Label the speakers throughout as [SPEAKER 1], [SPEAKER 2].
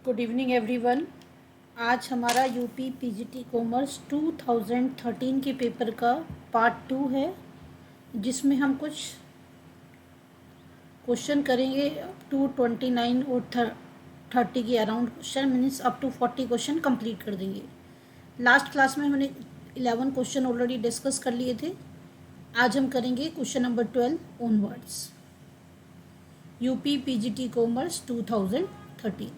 [SPEAKER 1] Good evening everyone. आज हमारा UP PGT commerce 2013 के पेपर का पार्ट 2 है, जिसमें हम कुछ क्वेश्चन करेंगे अप टू 29 और 30 के around question, means up to 40 question complete कर देंगे। लास्ट क्लास में हमने 11 क्वेश्चन ऑलरेडी डिस्कस कर लिए थे। आज हम करेंगे question number 12 onwards, UP PGT commerce 2013।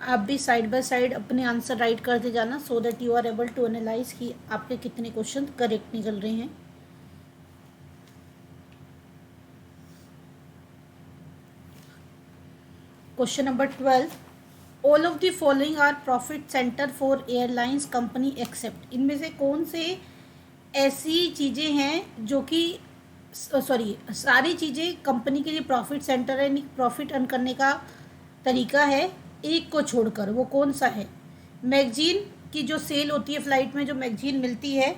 [SPEAKER 1] आप भी साइड बाय साइड अपने आंसर राइट करते जाना, so that you are able to analyse कि आपके कितने क्वेश्चन करेक्ट निकल रहे हैं। Question number 12, all of the following are profit centre for airlines company except. इनमें से कौन से ऐसी चीज़ें हैं जो कि सारी चीज़ें कंपनी के लिए प्रॉफिट सेंटर है, प्रॉफिट अर्न करने का तरीका है, एक को छोड़कर। वो कौन सा है? मैगजीन की जो सेल होती है, फ्लाइट में जो मैगजीन मिलती है,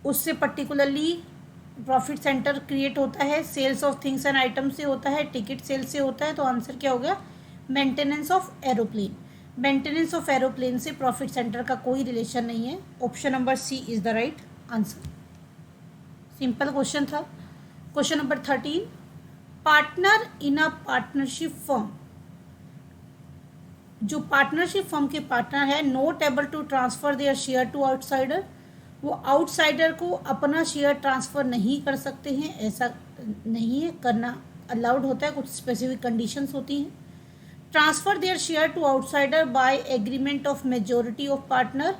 [SPEAKER 1] उससे पर्टिकुलरली प्रॉफिट सेंटर क्रिएट होता है। Sales of things and item से होता है, टिकट सेल से होता है। तो आंसर क्या हो गया? Maintenance of aeroplane. Maintenance of aeroplane से प्रॉफिट सेंटर का कोई रिलेशन नहीं है। Option number C is the right answer. Simple question था। Question number 13, partner in a partnership firm. जो पार्टनरशिप फर्म के पार्टनर है, not able to transfer their share to outsider. वो आउटसाइडर को अपना शेयर ट्रांसफ़र नहीं कर सकते हैं, ऐसा नहीं है, करना अलाउड होता है, कुछ स्पेसिफिक कंडीशंस होती हैं। Transfer their share to outsider by agreement of majority of partner,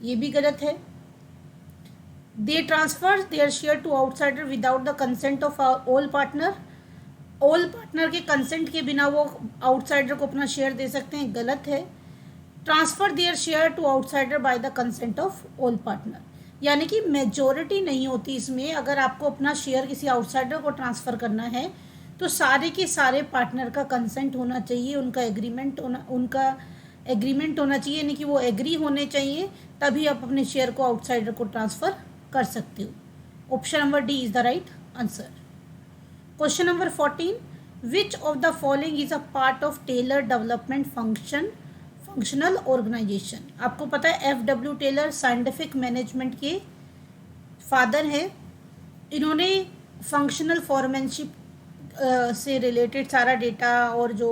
[SPEAKER 1] ये भी गलत है। They transfer their share to outsider without the consent of all partner. All partner के कंसेंट के बिना वो आउटसाइडर को अपना शेयर दे सकते हैं, गलत है। Transfer their share to outsider by the consent of all partner, यानी कि मेजोरिटी नहीं होती इसमें। अगर आपको अपना शेयर किसी आउटसाइडर को ट्रांसफ़र करना है तो सारे के सारे पार्टनर का कंसेंट होना चाहिए, उनका एग्रीमेंट होना चाहिए, यानी कि वो एग्री होने चाहिए, तभी आप अपने शेयर को आउटसाइडर को ट्रांसफ़र कर सकते हो। Option number D is the right answer. Question number 14, which of the following is a part of Taylor development functional organisation. आपको पता है एफ.डब्ल्यू. टेलर साइंटिफिक मैनेजमेंट के फादर हैं। इन्होंने फंक्शनल फॉर्मेनशिप से रिलेटेड सारा डेटा और जो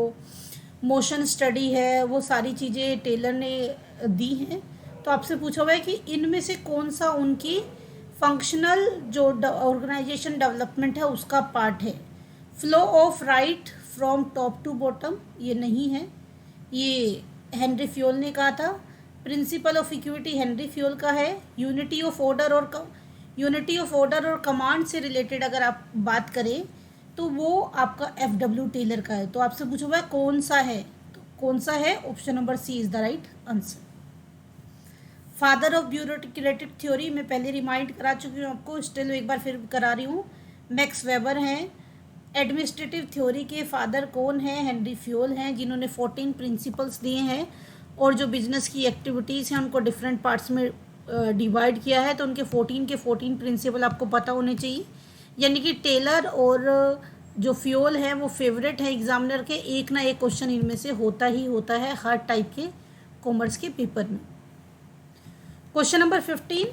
[SPEAKER 1] मोशन स्टडी है वो सारी चीज़ें टेलर ने दी हैं। तो आपसे पूछा हुआ है कि इनमें से कौन सा उनकी फंक्शनल जो ऑर्गेनाइजेशन डेवलपमेंट है उसका पार्ट है। Flow of right from top to bottom, ये नहीं है, ये हेनरी फ्योल ने कहा था। Principle of equity Henri Fayol का है। यूनिटी ऑफ ऑर्डर और कमांड से रिलेटेड अगर आप बात करें तो वो आपका एफ.डब्ल्यू. टेलर का है। तो आपसे पूछा हुआ है कौन सा है, तो कौन सा है? Option number C is the right answer. Father of bureaucratic theory मैं पहले रिमाइंड करा चुकी हूँ आपको, स्टिल एक बार फिर करा रही हूँ, मैक्स वेबर हैं। एडमिनिस्ट्रेटिव थ्योरी के फादर कौन हैं? हेनरी फ्योल हैं, जिन्होंने 14 प्रिंसिपल्स दिए हैं और जो बिजनेस की एक्टिविटीज़ हैं उनको डिफरेंट पार्ट्स में डिवाइड किया है। तो उनके 14 के 14 प्रिंसिपल आपको पता होने चाहिए, यानी कि टेलर और जो फ्योल है वो फेवरेट है एग्जामिनर के। एक ना एक क्वेश्चन इनमें से होता ही होता है हर टाइप के कॉमर्स के पेपर में। Question number 15,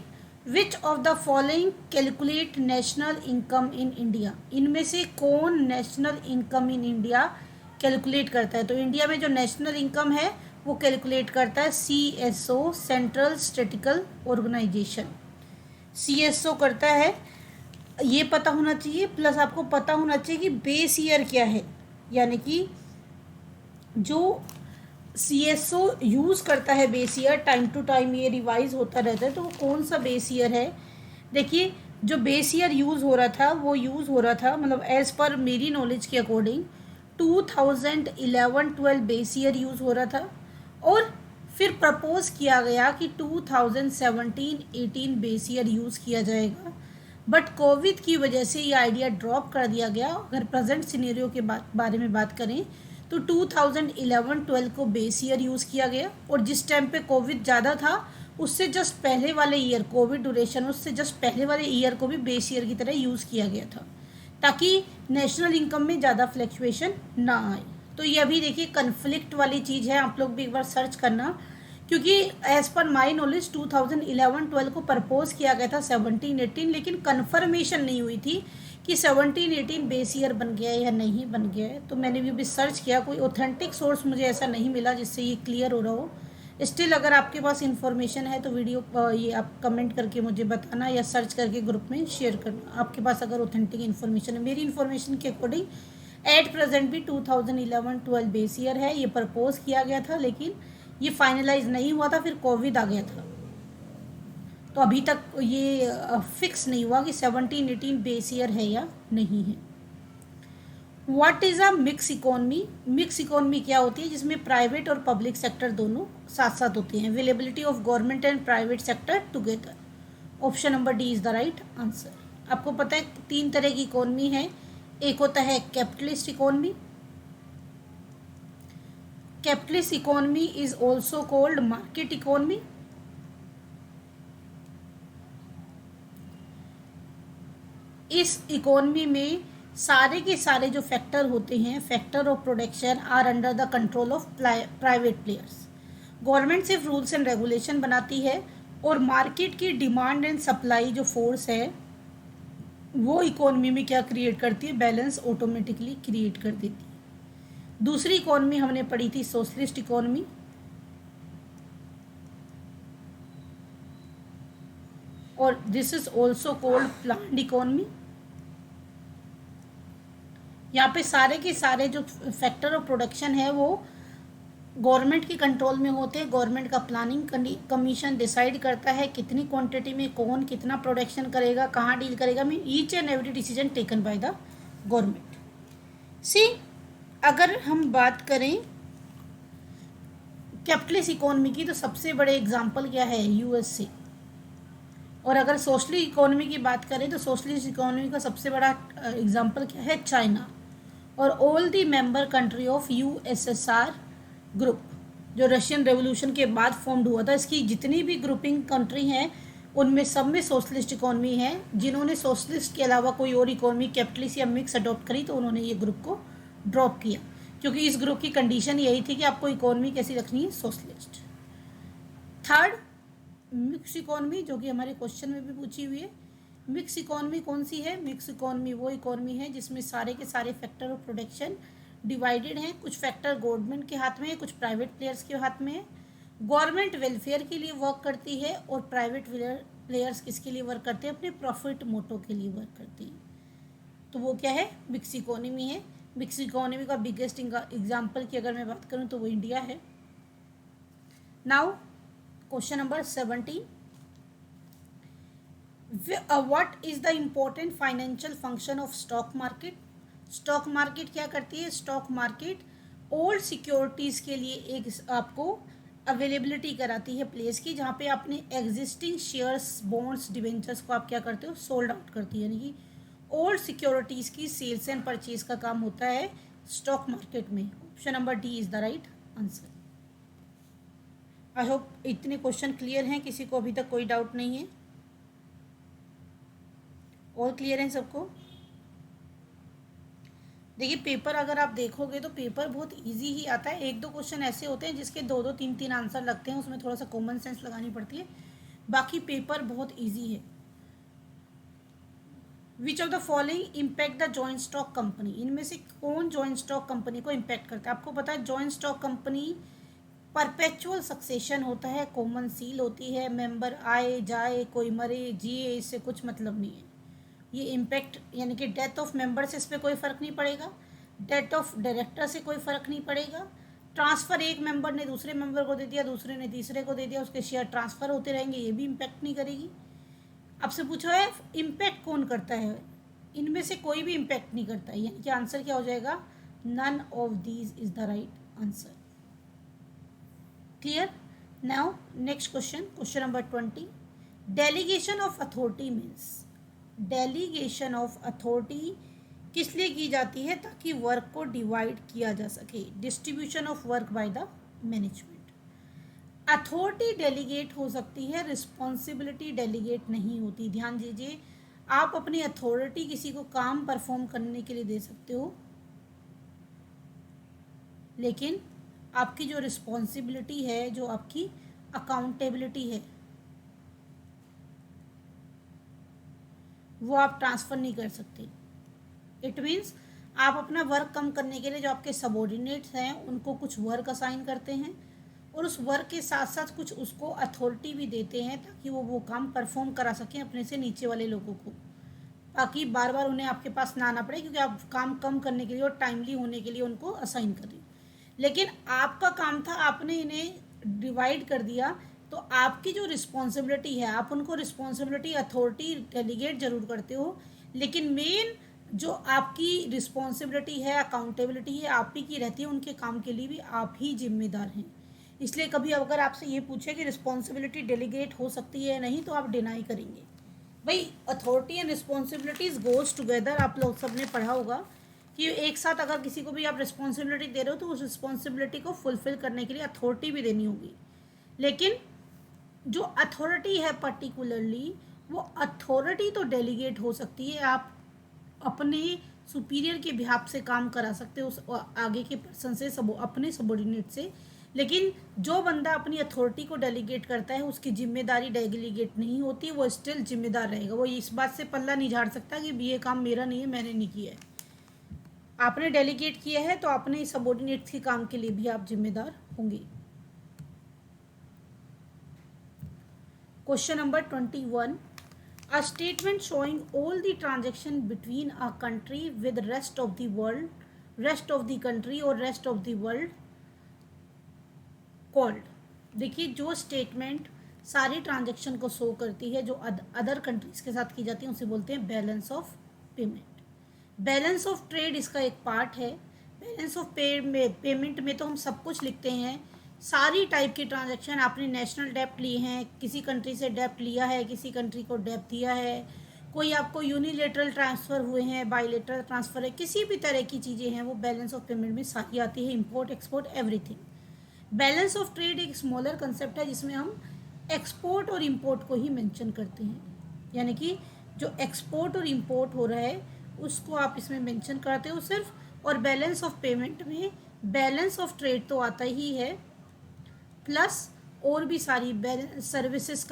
[SPEAKER 1] which of the following calculate national income in India. इनमें से कौन national income in India calculate करता है? तो इंडिया में जो नेशनल इनकम है वो कैलकुलेट करता है CSO, central statistical organisation, CSO करता है। ये पता होना चाहिए, प्लस आपको पता होना चाहिए कि बेस ईयर क्या है, यानी कि जो CSO यूज़ करता है base year, time to time ये रिवाइज होता रहता है, तो वो कौन सा बेस ईयर है? देखिए, जो बेस ईयर यूज़ हो रहा था मतलब एज़ पर मेरी नॉलेज के अकॉर्डिंग 2011-12 बेस ईयर यूज़ हो रहा था, और फिर प्रपोज किया गया कि 2017-18 बेस ईयर यूज़ किया जाएगा, बट कोविड की वजह से ये आइडिया ड्रॉप कर दिया गया। अगर प्रेजेंट सिनेरियो के बारे में बात करें तो 2011-12 को बेस ईयर यूज़ किया गया, और जिस टाइम पे कोविड ज़्यादा था उससे जस्ट पहले वाले ईयर, कोविड ड्यूरेशन उससे जस्ट पहले वाले ईयर को भी बेस ईयर की तरह यूज़ किया गया था, ताकि नेशनल इनकम में ज़्यादा फ्लैक्चुएशन ना आए। तो ये अभी देखिए कन्फ्लिक्ट वाली चीज़ है, आप लोग भी एक बार सर्च करना, क्योंकि एज पर माई नॉलेज 2011-12 को प्रपोज किया गया था 17-18, लेकिन कन्फर्मेशन नहीं हुई थी कि 17-18 बेस ईयर बन गया है या नहीं बन गया है। तो मैंने भी सर्च किया, कोई ऑथेंटिक सोर्स मुझे ऐसा नहीं मिला जिससे ये क्लियर हो रहा हो। स्टिल अगर आपके पास इन्फॉर्मेशन है तो वीडियो ये आप कमेंट करके मुझे बताना या सर्च करके ग्रुप में शेयर करना, आपके पास अगर ऑथेंटिक इन्फॉर्मेशन है। मेरी इन्फॉर्मेशन के अकॉर्डिंग एट प्रेजेंट भी 2011-12 बेस ईयर है, ये प्रपोज किया गया था, लेकिन ये फाइनलाइज नहीं हुआ था, फिर कोविड आ गया था, तो अभी तक ये फिक्स नहीं हुआ कि 17-18 बेस ईयर है या नहीं है। What is a mix economy? Mix economy क्या होती है? जिसमें प्राइवेट और पब्लिक सेक्टर दोनों साथ साथ होते हैं। Availability of government and private sector together. Option number D is the right answer. आपको पता है 3 तरह की इकोनॉमी है। एक होता है capitalist economy, capitalist economy is also called market economy. इस इकोनॉमी में सारे के सारे जो फैक्टर होते हैं, factor of production are under the control of private players. Government सिर्फ रूल्स एंड रेगुलेशन बनाती है और मार्केट की डिमांड एंड सप्लाई जो फोर्स है वो इकोनॉमी में क्या क्रिएट करती है? बैलेंस ऑटोमेटिकली क्रिएट कर देती है। दूसरी इकोनॉमी हमने पढ़ी थी सोशलिस्ट इकोनॉमी, और this is also called planned economy. यहाँ पे सारे के सारे जो फैक्टर ऑफ प्रोडक्शन है वो गवर्नमेंट के कंट्रोल में होते हैं। गवर्नमेंट का प्लानिंग कमीशन डिसाइड करता है कितनी क्वांटिटी में कौन कितना प्रोडक्शन करेगा, कहाँ डील करेगा। Mean each and every decision taken by the government. See अगर हम बात करें कैपिटलिस्ट इकोनॉमी की तो सबसे बड़े एग्जाम्पल क्या है? यूएसए। और अगर सोशलिस्ट इकोनॉमी की बात करें तो सोशलिस्ट इकोनॉमी का सबसे बड़ा एग्जाम्पल क्या है? चाइना। और all the member country of USSR group, जो रशियन रेवोल्यूशन के बाद फॉर्म्ड हुआ था, इसकी जितनी भी ग्रुपिंग कंट्री हैं उनमें सब में सोशलिस्ट इकोनॉमी है। जिन्होंने सोशलिस्ट के अलावा कोई और इकोनॉमी कैपिटलिस्ट या मिक्स अडॉप्ट करी तो उन्होंने ये ग्रुप को ड्रॉप किया, क्योंकि इस ग्रुप की कंडीशन यही थी कि आपको इकोनॉमी कैसी रखनी है? सोशलिस्ट। थर्ड मिक्स इकोनॉमी, जो कि हमारे क्वेश्चन में भी पूछी हुई है। मिक्स इकोनॉमी कौन सी है? मिक्स इकोनॉमी वो इकोनॉमी है जिसमें सारे के सारे फैक्टर ऑफ प्रोडक्शन डिवाइडेड हैं। कुछ फैक्टर गवर्नमेंट के हाथ में है, कुछ प्राइवेट प्लेयर्स के हाथ में है। गवर्नमेंट वेलफेयर के लिए वर्क करती है और प्राइवेट प्लेयर्स किसके लिए वर्क करते हैं? अपने प्रॉफिट मोटो के लिए वर्क करती है। तो वो क्या है? मिक्स इकोनॉमी है। मिक्स इकोनॉमी का बिगेस्ट एग्जाम्पल की अगर मैं बात करूँ तो वो इंडिया है। Now question number 17, what is the important financial function of stock market? Stock market क्या करती है? स्टॉक मार्केट ओल्ड सिक्योरिटीज के लिए एक आपको अवेलेबिलिटी कराती है प्लेस की, जहाँ पे अपने एग्जिस्टिंग शेयर्स, बॉन्ड्स, डिवेंचर्स को आप क्या करते हो? सोल्ड आउट करती है। यानी कि ओल्ड सिक्योरिटीज की सेल्स एंड परचेज का काम होता है स्टॉक मार्केट में। Option number D is the right answer. I hope इतने क्वेश्चन क्लियर हैं, किसी को अभी तक कोई डाउट नहीं है? और क्लियर है सबको? देखिए पेपर अगर आप देखोगे तो पेपर बहुत इजी ही आता है। 1-2 क्वेश्चन ऐसे होते हैं जिसके 2-2 3-3 आंसर लगते हैं, उसमें थोड़ा सा कॉमन सेंस लगानी पड़ती है, बाकी पेपर बहुत इजी है। विच of the following impact the joint stock company? इनमें से कौन जॉइंट स्टॉक कंपनी को इम्पैक्ट करता है? आपको पता है joint stock company perpetual succession होता है, कॉमन सील होती है, मेंबर आए जाए, कोई मरे जिए, इससे कुछ मतलब नहीं है। ये इम्पैक्ट यानी कि डेथ ऑफ मेंबर से इस पर कोई फ़र्क नहीं पड़ेगा, डेथ ऑफ डायरेक्टर से कोई फ़र्क नहीं पड़ेगा, ट्रांसफ़र एक मेंबर ने दूसरे मेंबर को दे दिया, दूसरे ने तीसरे को दे दिया, उसके शेयर ट्रांसफ़र होते रहेंगे, ये भी इम्पैक्ट नहीं करेगी। आपसे पूछा है इम्पैक्ट कौन करता है? इनमें से कोई भी इम्पैक्ट नहीं करता है, यानी कि आंसर क्या हो जाएगा? None of these is the right answer. Clear? Now next question, question number 20, delegation of authority means. Delegation of authority किस लिए की जाती है? ताकि वर्क को डिवाइड किया जा सके। Distribution of work by the management. Authority delegate हो सकती है, रिस्पॉन्सिबिलिटी डेलीगेट नहीं होती। ध्यान दीजिए, आप अपनी अथॉरिटी किसी को काम परफॉर्म करने के लिए दे सकते हो, लेकिन आपकी जो रिस्पॉन्सिबिलिटी है, जो आपकी अकाउंटेबिलिटी है, वो आप ट्रांसफ़र नहीं कर सकते। इट मीन्स आप अपना वर्क कम करने के लिए जो आपके सबॉर्डिनेट्स हैं उनको कुछ वर्क असाइन करते हैं, और उस वर्क के साथ साथ कुछ उसको अथॉरिटी भी देते हैं ताकि वो काम परफॉर्म करा सकें अपने से नीचे वाले लोगों को, ताकि बार बार उन्हें आपके पास ना आना पड़े, क्योंकि आप काम कम करने के लिए और टाइमली होने के लिए उनको असाइन कर रही हैं। लेकिन आपका काम था, आपने इन्हें डिवाइड कर दिया, तो आपकी जो रिस्पॉन्सिबिलिटी है, आप उनको रिस्पॉन्सिबिलिटी अथॉरिटी डेलीगेट जरूर करते हो, लेकिन मेन जो आपकी रिस्पॉन्सिबिलिटी है, अकाउंटेबिलिटी है, आप ही की रहती है, उनके काम के लिए भी आप ही जिम्मेदार हैं। इसलिए कभी अगर आपसे ये पूछे कि रिस्पॉन्सिबिलिटी डेलीगेट हो सकती है या नहीं, तो आप डिनाई करेंगे। भाई authority and responsibilities goes together, आप लोग सब ने पढ़ा होगा कि एक साथ अगर किसी को भी आप रिस्पॉन्सिबिलिटी दे रहे हो तो उस रिस्पॉन्सिबिलिटी को फुलफिल करने के लिए अथॉरिटी भी देनी होगी। लेकिन जो अथॉरिटी है पर्टिकुलरली, वो अथॉरिटी तो डेलीगेट हो सकती है, आप अपने सुपीरियर के बिहाफ से काम करा सकते हो उस आगे के पर्सन से, अपने सबॉर्डिनेट से, लेकिन जो बंदा अपनी अथॉरिटी को डेलीगेट करता है उसकी जिम्मेदारी डेलीगेट नहीं होती, वो स्टिल जिम्मेदार रहेगा। वो इस बात से पल्ला नहीं झाड़ सकता कि ये काम मेरा नहीं है, मैंने नहीं किया है। आपने डेलीगेट किया है तो अपने सबॉर्डिनेट्स के काम के लिए भी आप जिम्मेदार होंगे। Question number 21, a statement showing all the transaction between a country with rest of the world, rest of the country or rest of the world called. देखिए, जो स्टेटमेंट सारी ट्रांजेक्शन को शो करती है जो अदर कंट्रीज के साथ की जाती है उसे बोलते हैं balance of payment. Balance of trade इसका एक पार्ट है। बैलेंस ऑफ पेमेंट में तो हम सब कुछ लिखते हैं, सारी टाइप की ट्रांजेक्शन। आपने नेशनल डेप्ट लिए हैं, किसी कंट्री से डेप्ट लिया है, किसी कंट्री को डेप्ट दिया है, कोई आपको यूनिलेटरल ट्रांसफ़र हुए हैं, बायलेटरल ट्रांसफ़र है, किसी भी तरह की चीज़ें हैं वो बैलेंस ऑफ पेमेंट में सारी आती है, import export everything. Balance of trade एक स्मॉलर कंसेप्ट है जिसमें हम एक्सपोर्ट और इंपोर्ट को ही मेंशन करते हैं, यानी कि जो एक्सपोर्ट और इंपोर्ट हो रहा है उसको आप इसमें मेंशन करते हो सिर्फ। और बैलेंस ऑफ पेमेंट में बैलेंस ऑफ ट्रेड तो आता ही है, प्लस और भी सारी सर्विसेज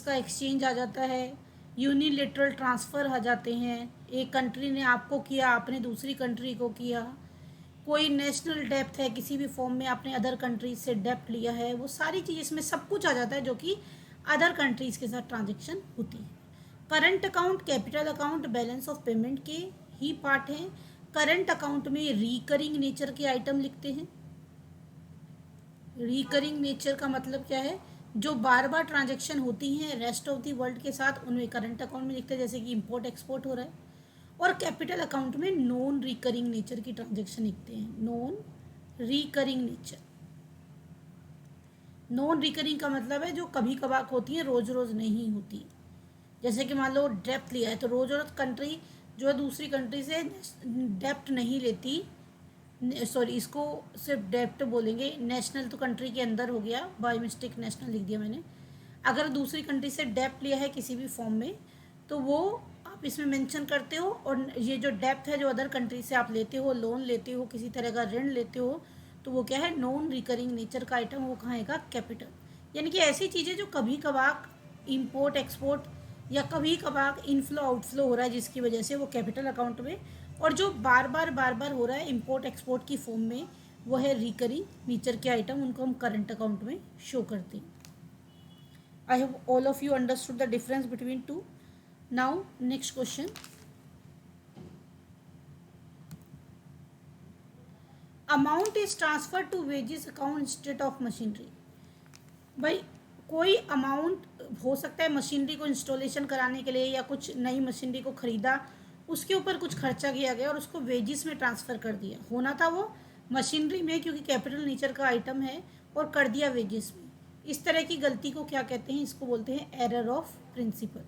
[SPEAKER 1] का एक्सचेंज आ जाता है, यूनिलेटरल ट्रांसफ़र आ जाते हैं, एक कंट्री ने आपको किया, आपने दूसरी कंट्री को किया, कोई नेशनल डेप्थ है, किसी भी फॉर्म में आपने अदर कंट्रीज से डेप्थ लिया है, वो सारी चीज़ इसमें सब कुछ आ जाता है जो कि अदर कंट्रीज़ के साथ ट्रांजेक्शन होती है। Current account, capital account balance of payment के ही पार्ट हैं। करंट अकाउंट में रिकरिंग नेचर के आइटम लिखते हैं। रिकरिंग नेचर का मतलब क्या है, जो बार बार ट्रांजेक्शन होती हैं रेस्ट ऑफ द वर्ल्ड के साथ, उनमें करंट अकाउंट में लिखते हैं, जैसे कि इंपोर्ट एक्सपोर्ट हो रहा है। और कैपिटल अकाउंट में नॉन रिकरिंग नेचर की ट्रांजेक्शन लिखते हैं, non recurring nature. Non recurring का मतलब है जो कभी कभार होती है, रोज रोज नहीं होती। जैसे कि मान लो डेप्थ लिया है तो रोज रोज कंट्री जो है दूसरी कंट्री से डेप्थ नहीं लेती, सॉरी इसको सिर्फ डेप्ट बोलेंगे, नेशनल तो कंट्री के अंदर हो गया, बाय मिस्टेक नेशनल लिख दिया मैंने। अगर दूसरी कंट्री से डेप्ट लिया है किसी भी फॉर्म में तो वो आप इसमें मेंशन करते हो। और ये जो डेप्थ है जो अदर कंट्री से आप लेते हो, लोन लेते हो, किसी तरह का ऋण लेते हो, तो वो क्या है, नॉन रिकरिंग नेचर का आइटम, वो कहाँ आएगा, कैपिटल। यानी कि ऐसी चीज़ें जो कभी कभार इंपोर्ट एक्सपोर्ट या कभी कभार इनफ्लो आउटफ्लो हो रहा है जिसकी वजह से वो कैपिटल अकाउंट में, और जो बार बार हो रहा है इंपोर्ट एक्सपोर्ट की फॉर्म में, वो है रिकरिंग नेचर के आइटम, उनको हम करंट अकाउंट में शो करते हैं। I hope all of you understood the difference between two. Now next question, amount is transfer to wages account instead of machinery. भाई कोई अमाउंट हो सकता है मशीनरी को इंस्टॉलेशन कराने के लिए, या कुछ नई मशीनरी को ख़रीदा, उसके ऊपर कुछ खर्चा किया गया और उसको वेजेस में ट्रांसफ़र कर दिया। होना था वो मशीनरी में क्योंकि कैपिटल नेचर का आइटम है, और कर दिया वेजेस में। इस तरह की गलती को क्या कहते हैं, इसको बोलते हैं error of principle.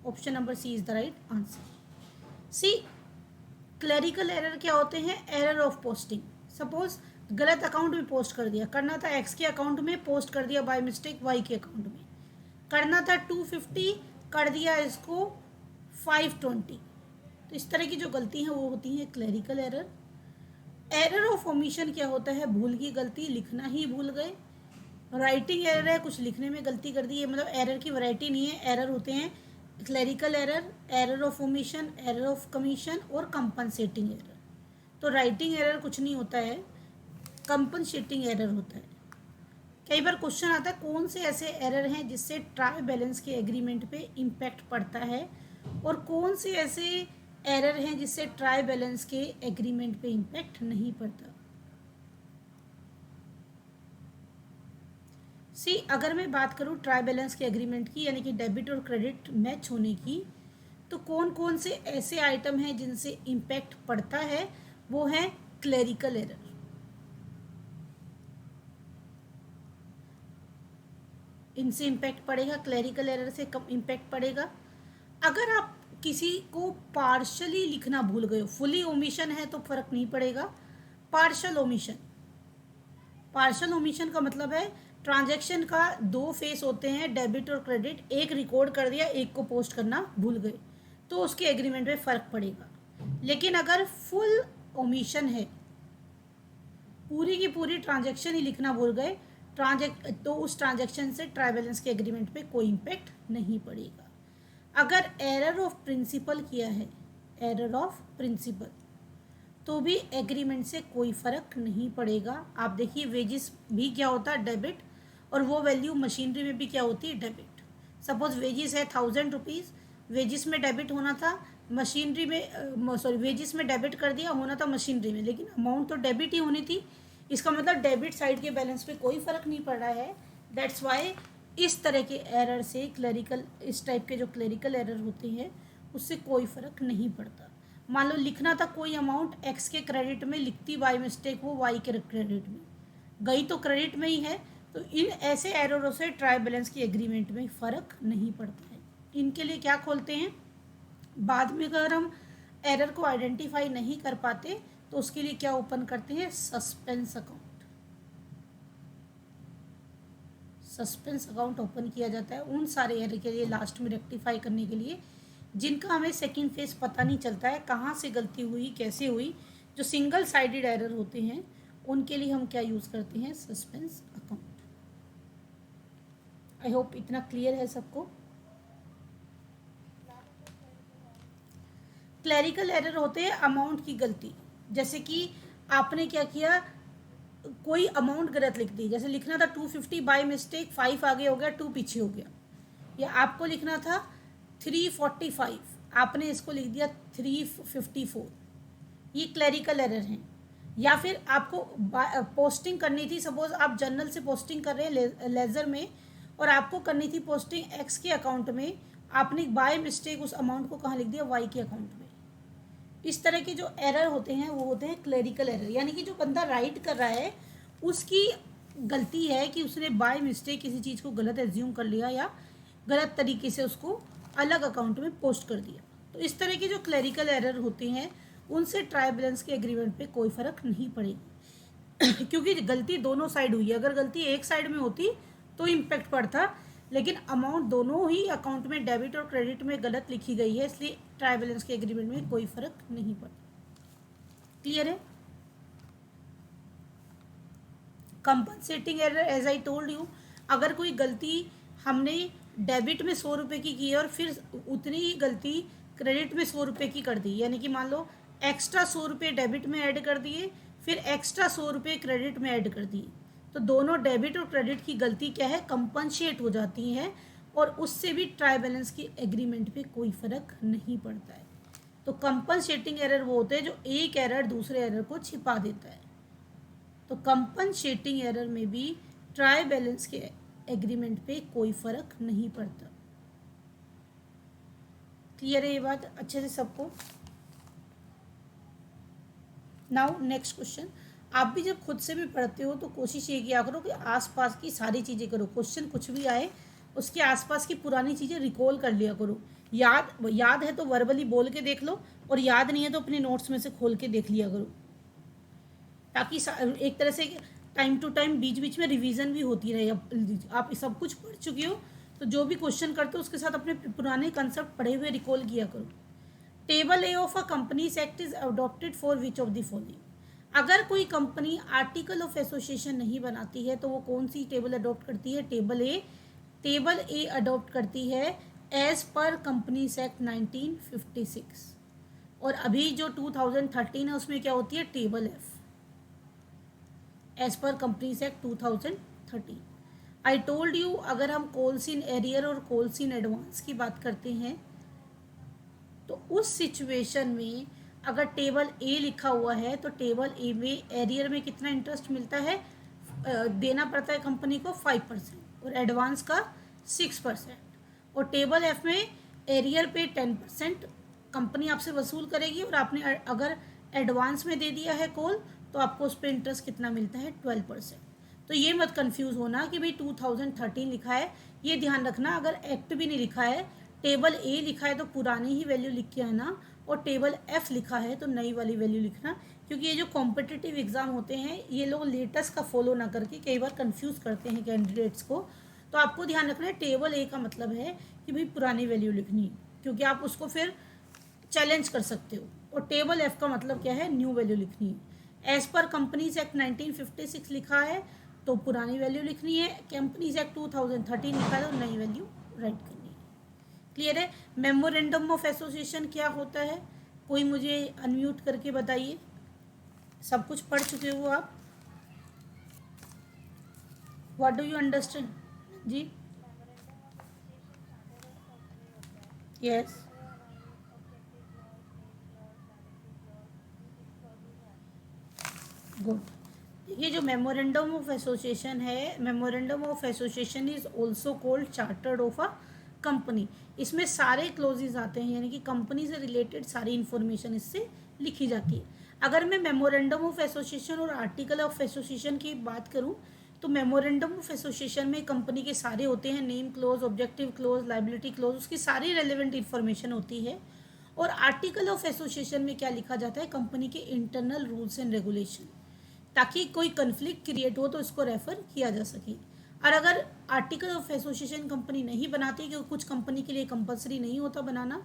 [SPEAKER 1] Option number C is the right answer. C, clerical error क्या होते हैं, एरर ऑफ पोस्टिंग। सपोज गलत अकाउंट में पोस्ट कर दिया, करना था एक्स के अकाउंट में, पोस्ट कर दिया बाय मिस्टेक वाई के अकाउंट में, करना था 250, कर दिया इसको 520। तो इस तरह की जो गलती हैं वो होती हैं clerical error. Error of omission क्या होता है? भूल की गलती, लिखना ही भूल गए। राइटिंग एरर है, कुछ लिखने में गलती कर दी है, मतलब एरर की वैरायटी नहीं है। एरर होते हैं clerical error, error of omission, error of commission और कंपनसेटिंग एरर। तो राइटिंग एरर कुछ नहीं होता है, कंपनसेटिंग एरर होता है। कई बार क्वेश्चन आता है कौन से ऐसे एरर हैं जिससे ट्राई बैलेंस के एग्रीमेंट पे इम्पैक्ट पड़ता है, और कौन से ऐसे एरर हैं जिससे ट्राई बैलेंस के एग्रीमेंट पे इम्पैक्ट नहीं पड़ता। सी, अगर मैं बात करूँ ट्राई बैलेंस के एग्रीमेंट की, यानी कि डेबिट और क्रेडिट मैच होने की, तो कौन कौन से ऐसे आइटम हैं जिनसे इम्पैक्ट पड़ता है? वो है क्लेरिकल एरर। इनसे इम्पैक्ट पड़ेगा, क्लेरिकल एरर से कम इम्पैक्ट पड़ेगा। अगर आप किसी को पार्शली लिखना भूल गए हो, फुली ओमिशन है तो फर्क नहीं पड़ेगा। पार्शल ओमिशन, पार्शल ओमिशन का मतलब है ट्रांजैक्शन का दो फेस होते हैं, डेबिट और क्रेडिट, एक रिकॉर्ड कर दिया, एक को पोस्ट करना भूल गए, तो उसके एग्रीमेंट में फ़र्क पड़ेगा। लेकिन अगर फुल ओमिशन है, पूरी की पूरी ट्रांजैक्शन ही लिखना भूल गए, तो उस ट्रांजैक्शन से ट्राई बैलेंस के एग्रीमेंट पे कोई इम्पैक्ट नहीं पड़ेगा। अगर एरर ऑफ प्रिंसिपल किया है, एरर ऑफ प्रिंसिपल, तो भी एग्रीमेंट से कोई फ़र्क नहीं पड़ेगा। आप देखिए वेजिस भी क्या होता है? डेबिट, और वो वैल्यू मशीनरी में भी क्या होती है? डेबिट। सपोज वेजिस है 1000 रुपीज़, वेजिस में डेबिट होना था, मशीनरी में सॉरी वेजिस में डेबिट कर दिया, होना था मशीनरी में, लेकिन अमाउंट तो डेबिट ही होनी थी। इसका मतलब डेबिट साइड के बैलेंस पे कोई फ़र्क नहीं पड़ रहा है। दैट्स वाई इस तरह के एरर से क्लरिकल, इस टाइप के जो क्लरिकल एरर होते हैं उससे कोई फ़र्क नहीं पड़ता। मान लो लिखना था कोई अमाउंट एक्स के क्रेडिट में, लिखती बाय मिस्टेक वो वाई के क्रेडिट में, गई तो क्रेडिट में ही है, तो इन ऐसे एररों से ट्राई बैलेंस की एग्रीमेंट में फ़र्क नहीं पड़ता है। इनके लिए क्या खोलते हैं? बाद में अगर हम एरर को आइडेंटिफाई नहीं कर पाते तो उसके लिए क्या ओपन करते हैं? Suspense account. Suspense account open किया जाता है उन सारे एरर के लिए, लास्ट में रेक्टिफाई करने के लिए, जिनका हमें सेकंड फेज पता नहीं चलता है कहाँ से गलती हुई, कैसे हुई। जो सिंगल साइडेड एरर होते हैं उनके लिए हम क्या यूज़ करते हैं? Suspense account. आई होप इतना क्लियर है सबको। क्लरिकल एरर होते हैं अमाउंट की गलती, जैसे कि आपने क्या किया, कोई अमाउंट गलत लिख दी, जैसे लिखना था 250, बाय मिस्टेक 5 आगे हो गया, 2 पीछे हो गया। या आपको लिखना था 345, आपने इसको लिख दिया 354, ये क्लरिकल एरर हैं। या फिर आपको पोस्टिंग करनी थी, सपोज आप जर्नल से पोस्टिंग कर रहे हैं लेजर में, और आपको करनी थी पोस्टिंग एक्स के अकाउंट में, आपने बाय मिस्टेक उस अमाउंट को कहाँ लिख दिया? वाई के अकाउंट में। इस तरह के जो एरर होते हैं वो होते हैं क्लरिकल एरर, यानी कि जो बंदा राइट कर रहा है उसकी गलती है कि उसने बाय मिस्टेक किसी चीज़ को गलत एज्यूम कर लिया या गलत तरीके से उसको अलग अकाउंट में पोस्ट कर दिया। तो इस तरह के जो क्लरिकल एरर होते हैं उनसे ट्राई बैलेंस के एग्रीमेंट पे कोई फ़र्क नहीं पड़ेगा क्योंकि गलती दोनों साइड हुई है। अगर गलती एक साइड में होती तो इम्पैक्ट पड़ता, लेकिन अमाउंट दोनों ही अकाउंट में, डेबिट और क्रेडिट में गलत लिखी गई है, इसलिए ट्राई बैलेंस के एग्रीमेंट में कोई फ़र्क नहीं पड़ता। क्लियर है? Compensating error, as I told you, अगर कोई गलती हमने डेबिट में 100 रुपये की है और फिर उतनी ही गलती क्रेडिट में 100 रुपये की कर दी, यानी कि मान लो एक्स्ट्रा 100 रुपये डेबिट में ऐड कर दिए, फिर एक्स्ट्रा 100 रुपये क्रेडिट में ऐड कर दिए, तो दोनों डेबिट और क्रेडिट की गलती क्या है? कंपनसेट हो जाती है, और उससे भी ट्राई बैलेंस की एग्रीमेंट पे कोई फ़र्क नहीं पड़ता है। तो कंपनसेटिंग एरर वो होते हैं जो एक एरर दूसरे एरर को छिपा देता है। तो कंपनसेटिंग एरर में भी ट्राई बैलेंस के एग्रीमेंट पे कोई फ़र्क नहीं पड़ता। क्लियर है ये बात अच्छे से सबको? Now next question. आप भी जब खुद से भी पढ़ते हो तो कोशिश ये किया करो कि आसपास की सारी चीज़ें करो, क्वेश्चन कुछ भी आए उसके आसपास की पुरानी चीज़ें रिकॉल कर लिया करो। याद है तो वर्बली बोल के देख लो, और याद नहीं है तो अपने नोट्स में से खोल के देख लिया करो। ताकि एक तरह से टाइम टू टाइम बीच बीच में रिवीजन भी होती रहे। अब आप सब कुछ पढ़ चुके हो तो जो भी क्वेश्चन करते हो उसके साथ अपने पुराने कंसेप्ट पढ़े हुए रिकॉल किया करो। Table A of a companies act is adopted for which of the following. अगर कोई कंपनी आर्टिकल ऑफ एसोसिएशन नहीं बनाती है तो वो कौन सी टेबल अडॉप्ट करती है? टेबल ए अडॉप्ट करती है एज पर कंपनीज एक्ट 1956। और अभी जो 2013 है उसमें क्या होती है? Table F as per companies act 2013। I told you, अगर हम कॉल्स इन एरियर और कॉल्स इन एडवांस की बात करते हैं तो उस सिचुएशन में अगर टेबल ए लिखा हुआ है तो टेबल ए में एरियर में कितना इंटरेस्ट मिलता है? देना पड़ता है कंपनी को 5% और एडवांस का 6%। और टेबल एफ में एरियर पे 10% कंपनी आपसे वसूल करेगी और आपने अगर एडवांस में दे दिया है कॉल तो आपको उस पर इंटरेस्ट कितना मिलता है? 12%। तो ये मत कंफ्यूज होना कि भाई 2013 लिखा है, ये ध्यान रखना। अगर एक्ट भी नहीं लिखा है, टेबल ए लिखा है तो पुरानी ही वैल्यू लिख के आना, और टेबल एफ लिखा है तो नई वाली वैल्यू लिखना। क्योंकि ये जो कॉम्पिटिटिव एग्जाम होते हैं ये लोग लेटेस्ट का फॉलो ना करके कई बार कंफ्यूज करते हैं कैंडिडेट्स को। तो आपको ध्यान रखना है टेबल ए का मतलब है कि भाई पुरानी वैल्यू लिखनी है, क्योंकि आप उसको फिर चैलेंज कर सकते हो। और टेबल एफ का मतलब क्या है? न्यू वैल्यू लिखनी है। एज पर कंपनीज एक्ट 1956 लिखा है तो पुरानी वैल्यू लिखनी है, कंपनीज एक्ट 2013 लिखा है तो नई वैल्यू राइट करनी है। क्लियर है? मेमोरेंडम ऑफ एसोसिएशन क्या होता है? कोई मुझे अनम्यूट करके बताइए। सब कुछ पढ़ चुके हो आप? व्हाट डू यू अंडरस्टैंड जी? Yes, good. ये जो मेमोरेंडम ऑफ एसोसिएशन है, memorandum of association is also called chartered of a company. इसमें सारे क्लोजेज आते हैं, यानी कि कंपनी से रिलेटेड सारी इंफॉर्मेशन इससे लिखी जाती है। अगर मैं मेमोरेंडम ऑफ एसोसिएशन और आर्टिकल ऑफ एसोसिएशन की बात करूं तो मेमोरेंडम ऑफ एसोसिएशन में कंपनी के सारे होते हैं, name close, objective close, liability close, उसकी सारी रेलिवेंट इंफॉर्मेशन होती है। और आर्टिकल ऑफ एसोसिएशन में क्या लिखा जाता है? कंपनी के इंटरनल रूल्स एंड रेगुलेशन, ताकि कोई कन्फ्लिक्ट क्रिएट हो तो इसको रेफर किया जा सके। और अगर आर्टिकल ऑफ एसोसिएशन कंपनी नहीं बनाती, क्योंकि कुछ कंपनी के लिए कंपलसरी नहीं होता बनाना,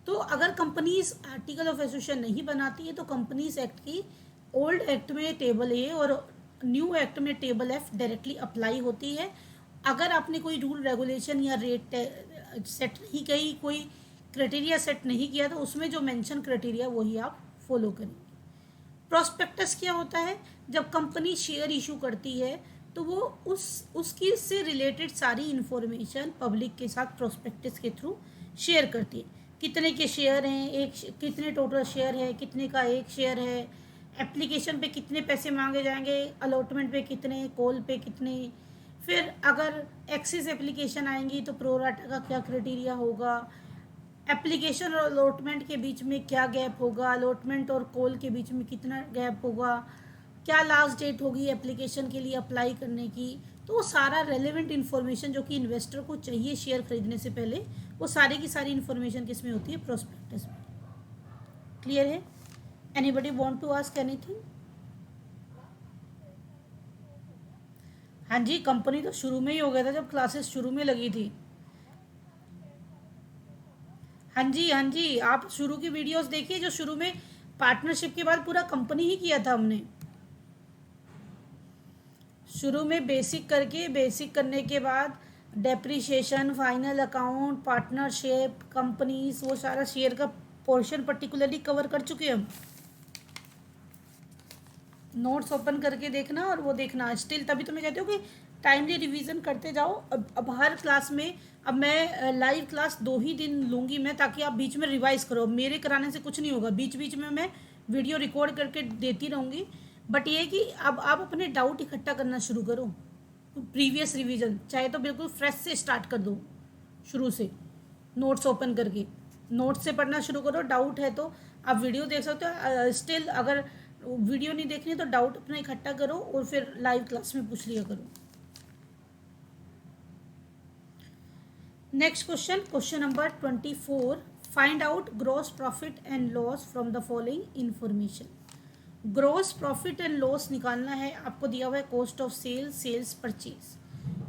[SPEAKER 1] तो अगर कंपनीज आर्टिकल ऑफ एसोसिएशन नहीं बनाती है तो कंपनीज एक्ट की ओल्ड एक्ट में टेबल ए और न्यू एक्ट में टेबल एफ डायरेक्टली अप्लाई होती है। अगर आपने कोई रूल रेगुलेशन या रेट सेट नहीं की, कोई क्राइटेरिया सेट नहीं किया तो उसमें जो मेंशन क्राइटेरिया वही आप फॉलो करेंगे। प्रोस्पेक्टस क्या होता है? जब कंपनी शेयर इशू करती है तो वो उसकी से रिलेटेड सारी इन्फॉर्मेशन पब्लिक के साथ प्रोस्पेक्टस के थ्रू शेयर करती है। कितने के शेयर हैं, कितने टोटल शेयर है, कितने का एक शेयर है, एप्लीकेशन पे कितने पैसे मांगे जाएंगे, अलॉटमेंट पे कितने, कॉल पे कितने, फिर अगर एक्सिस एप्लीकेशन आएंगी तो प्रोराटा का क्या क्राइटेरिया होगा, एप्लीकेशन और अलॉटमेंट के बीच में क्या गैप होगा, अलॉटमेंट और कॉल के बीच में कितना गैप होगा, क्या लास्ट डेट होगी एप्लीकेशन के लिए अप्लाई करने की। तो वो सारा रेलेवेंट इन्फॉर्मेशन जो कि इन्वेस्टर को चाहिए शेयर खरीदने से पहले, वो सारी की सारी इन्फॉर्मेशन किस में होती है? प्रोस्पेक्टस में। क्लियर है? Anybody want to ask anything? हाँ जी, कंपनी तो शुरू में ही हो गया था जब क्लासेस शुरू में लगी थी। हाँ जी, हाँ जी, आप शुरू की वीडियोस देखिए, जो शुरू में पार्टनरशिप के बाद पूरा कंपनी ही किया था हमने। शुरू में बेसिक करके, बेसिक करने के बाद depreciation, final account, partnership, companies, वो सारा शेयर का पोर्शन पर्टिकुलरली कवर कर चुके हम। नोट्स ओपन करके देखना और वो देखना स्टिल, तभी तो मैं कहती हूँ कि टाइमली रिवीजन करते जाओ। अब हर क्लास में, अब मैं लाइव क्लास 2 ही दिन लूँगी मैं, ताकि आप बीच में रिवाइज करो। मेरे कराने से कुछ नहीं होगा, बीच बीच में मैं वीडियो रिकॉर्ड करके देती रहूँगी। बट ये कि अब आप अपने डाउट इकट्ठा करना शुरू करो, प्रीवियस रिवीजन चाहे तो बिल्कुल फ्रेश से स्टार्ट कर दो, शुरू से नोट्स ओपन करके नोट्स से पढ़ना शुरू करो। डाउट है तो आप वीडियो देख सकते हो। स्टिल अगर वीडियो नहीं देखनी तो डाउट अपना इकट्ठा करो और फिर लाइव क्लास में पूछ लिया करो। Next question, question number 24, find out gross profit and loss from the following information. Gross profit and loss निकालना है, आपको दिया हुआ है cost of sale, sales purchase.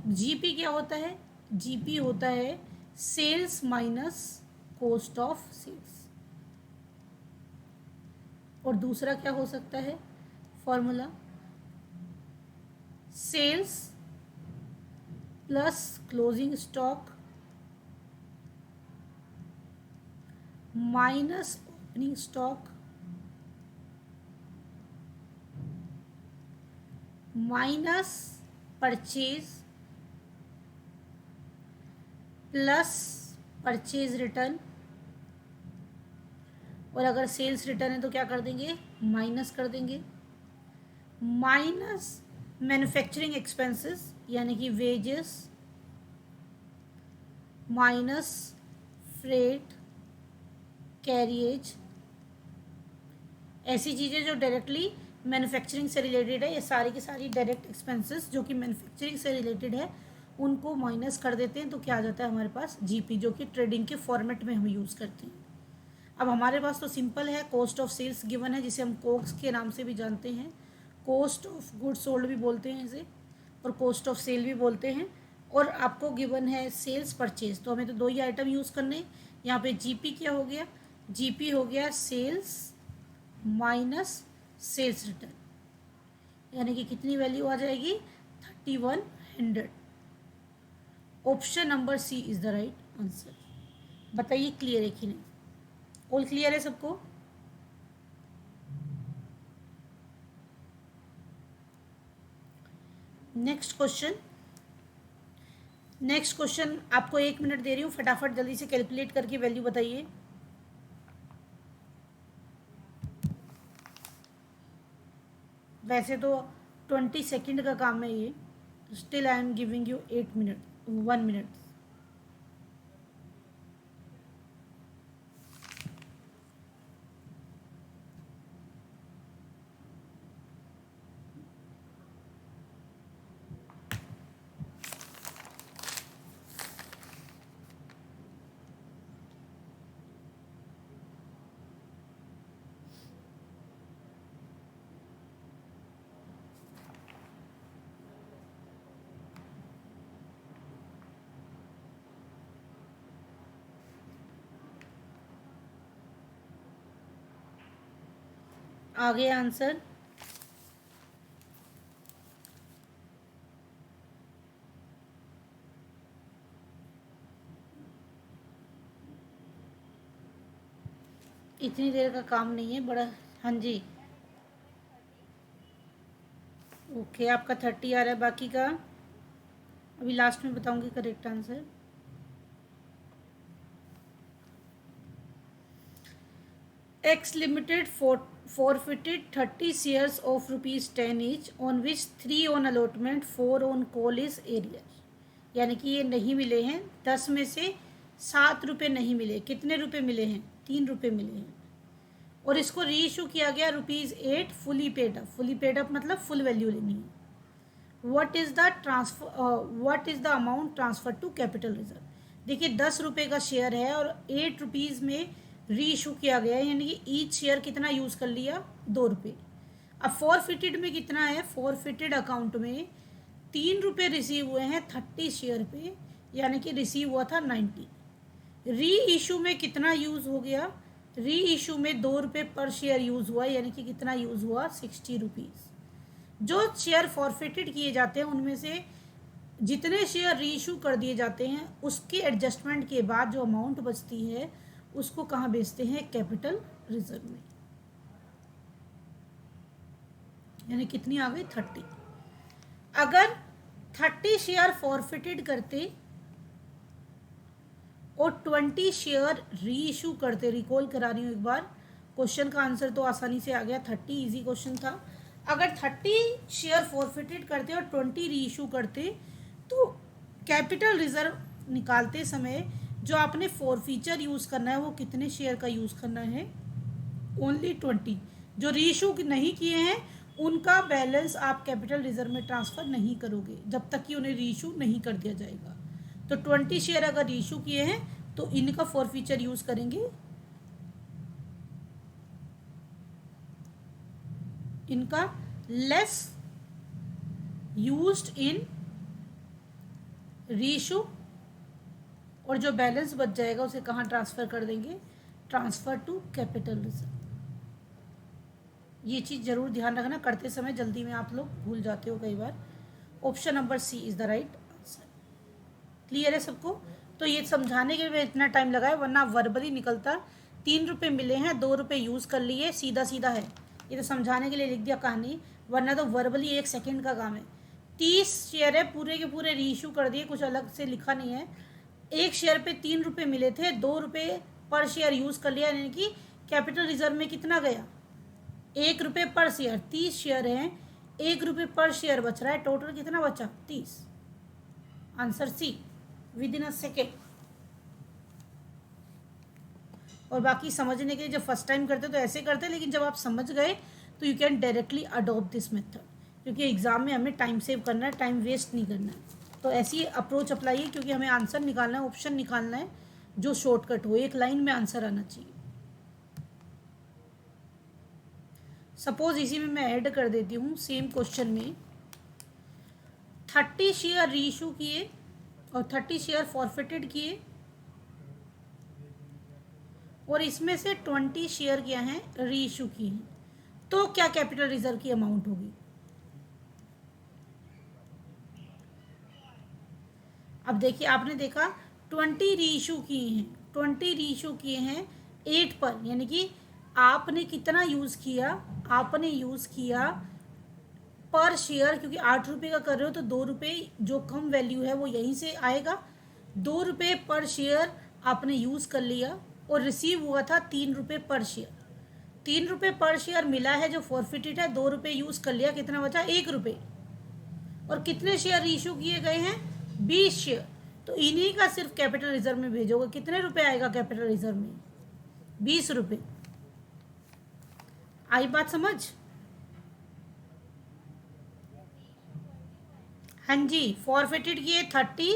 [SPEAKER 1] GP क्या होता है? जीपी होता है sales minus cost of sales. और दूसरा क्या हो सकता है formula? Sales plus closing stock minus opening stock minus purchase plus purchase return. और अगर सेल्स रिटर्न है तो क्या कर देंगे? माइनस कर देंगे। माइनस मैन्युफैक्चरिंग एक्सपेंसेस यानी कि वेजेस माइनस फ्रेट कैरिएज। ऐसी चीज़ें जो डायरेक्टली मैन्युफैक्चरिंग से रिलेटेड है, ये सारी की सारी डायरेक्ट एक्सपेंसेस जो कि मैन्युफैक्चरिंग से रिलेटेड है उनको माइनस कर देते हैं, तो क्या आ जाता है हमारे पास? जीपी, जो कि ट्रेडिंग के फॉर्मेट में हम यूज़ करते हैं। अब हमारे पास तो सिंपल है, कॉस्ट ऑफ सेल्स गिवन है जिसे हम कोक्स के नाम से भी जानते हैं, कॉस्ट ऑफ गुड सोल्ड भी बोलते हैं इसे, और कॉस्ट ऑफ सेल भी बोलते हैं। और आपको गिवन है सेल्स परचेज, तो हमें तो दो ही आइटम यूज़ करने। यहाँ पे जीपी क्या हो गया? जीपी हो गया सेल्स माइनस सेल्स रिटर्न, यानी कि कितनी वैल्यू आ जाएगी? 3100। Option number C is the right answer. बताइए क्लियर है कि नहीं? ऑल क्लियर है सबको? Next question. नेक्स्ट क्वेश्चन आपको 1 मिनट दे रही हूँ, फटाफट जल्दी से कैलकुलेट करके वैल्यू बताइए। वैसे तो 20 सेकेंड का काम है ये, still I am giving you 8 minute 1 minute. आगे आंसर। इतनी देर का काम नहीं है बड़ा। हाँ जी, ओके, आपका 30 आ रहा है, बाकी का अभी लास्ट में बताऊंगी correct answer. X Limited forfeited 30 shares of ₹10 each, on which 3 on allotment, 4 on call is arrear। यानी कि ये नहीं मिले हैं, 10 में से 7 रुपये नहीं मिले। कितने रुपये मिले हैं? 3 रुपये मिले हैं। और इसको री इशू किया गया ₹8 fully paid up. Fully paid up मतलब फुल वैल्यू लेनी है। What is the amount transfer to capital reserve? देखिए 10 रुपये का शेयर है और 8 रुपीज़ में री इशू किया गया है, यानी कि ईच शेयर कितना यूज़ कर लिया? 2 रुपये। अब फॉरफिटेड में कितना है? फॉरफिटेड अकाउंट में 3 रुपये रिसीव हुए हैं 30 शेयर पे, यानी कि रिसीव हुआ था 90। री इशू में कितना यूज़ हो गया? री इशू में 2 रुपये पर शेयर यूज़ हुआ, यानी कि कितना यूज़ हुआ? 60 रुपीज़। जो शेयर फॉरफिटेड किए जाते हैं उनमें से जितने शेयर री इशू कर दिए जाते हैं उसके एडजस्टमेंट के बाद जो अमाउंट बचती है उसको कहाँ बेचते हैं? कैपिटल रिजर्व में। यानी कितनी आ गई? 30। अगर 30 शेयर फॉरफिटेड करते और 20 शेयर री इशू करते, रिकॉल करा रही हूँ एक बार, क्वेश्चन का आंसर तो आसानी से आ गया, 30 इजी क्वेश्चन था। अगर 30 शेयर फॉरफिटेड करते और 20 री इशू करते तो कैपिटल रिजर्व निकालते समय जो आपने फॉरफीचर यूज़ करना है वो कितने शेयर का यूज़ करना है? ओनली 20। जो री इशू नहीं किए हैं उनका बैलेंस आप कैपिटल रिजर्व में ट्रांसफ़र नहीं करोगे जब तक कि उन्हें री इशू नहीं कर दिया जाएगा। तो 20 शेयर अगर री इशू किए हैं तो इनका फॉरफीचर यूज़ करेंगे। इनका लेस यूज्ड इन रीइशू, और जो बैलेंस बच जाएगा उसे कहाँ ट्रांसफर कर देंगे, ट्रांसफर टू कैपिटल रिजर्व। ये चीज़ जरूर ध्यान रखना, करते समय जल्दी में आप लोग भूल जाते हो कई बार। Option number C is the right answer. Clear है सबको? तो ये समझाने के लिए इतना टाइम लगाया, वरना वर्बली निकलता। 3 रुपये मिले हैं, 2 रुपये यूज़ कर लिए, सीधा सीधा है। ये तो समझाने के लिए लिख दिया कहानी, वरना तो वर्बली 1 सेकेंड का काम है। 30 शेयर है, पूरे के पूरे रीइशू कर दिए, कुछ अलग से लिखा नहीं है। एक शेयर पे 3 रुपये मिले थे, 2 रुपये पर शेयर यूज़ कर लिया, यानी कि कैपिटल रिजर्व में कितना गया, 1 रुपये पर शेयर। 30 शेयर हैं, 1 रुपये पर शेयर बच रहा है, टोटल कितना बचा, 30। Answer C, within a second. और बाकी समझने के लिए जब फर्स्ट टाइम करते तो ऐसे करते, लेकिन जब आप समझ गए तो you can directly adopt this method, क्योंकि एग्जाम में हमें टाइम सेव करना है, टाइम वेस्ट नहीं करना है। तो ऐसी अप्रोच अप्लाई, क्योंकि हमें आंसर निकालना है, ऑप्शन निकालना है जो शॉर्टकट हो, एक लाइन में आंसर आना चाहिए। सपोज इसी में मैं ऐड कर देती हूँ सेम क्वेश्चन में, 30 शेयर रीइशू किए और 30 शेयर फॉरफिटेड किए, और इसमें से 20 शेयर क्या हैं, रीइशू किए हैं, तो क्या कैपिटल रिजर्व की अमाउंट होगी। अब देखिए, आपने देखा 20 रीइशू किए हैं, 20 रीइशू किए हैं 8 पर, यानी कि आपने कितना यूज़ किया, आपने यूज़ किया पर शेयर, क्योंकि 8 रुपये का कर रहे हो तो 2 रुपये जो कम वैल्यू है वो यहीं से आएगा। 2 रुपये पर शेयर आपने यूज़ कर लिया, और रिसीव हुआ था 3 रुपये पर शेयर। 3 रुपये पर शेयर मिला है जो फॉरफिटेड है, 2 रुपये यूज़ कर लिया, कितना बचा, 1 रुपये। और कितने शेयर इशू किए गए हैं, 20 शेयर। तो इन्हीं का सिर्फ कैपिटल रिजर्व में भेजोगे, कितने रुपए आएगा कैपिटल रिजर्व में, 20 रुपये। आई बात समझ? हाँ जी, फॉरफिटेड किए 30,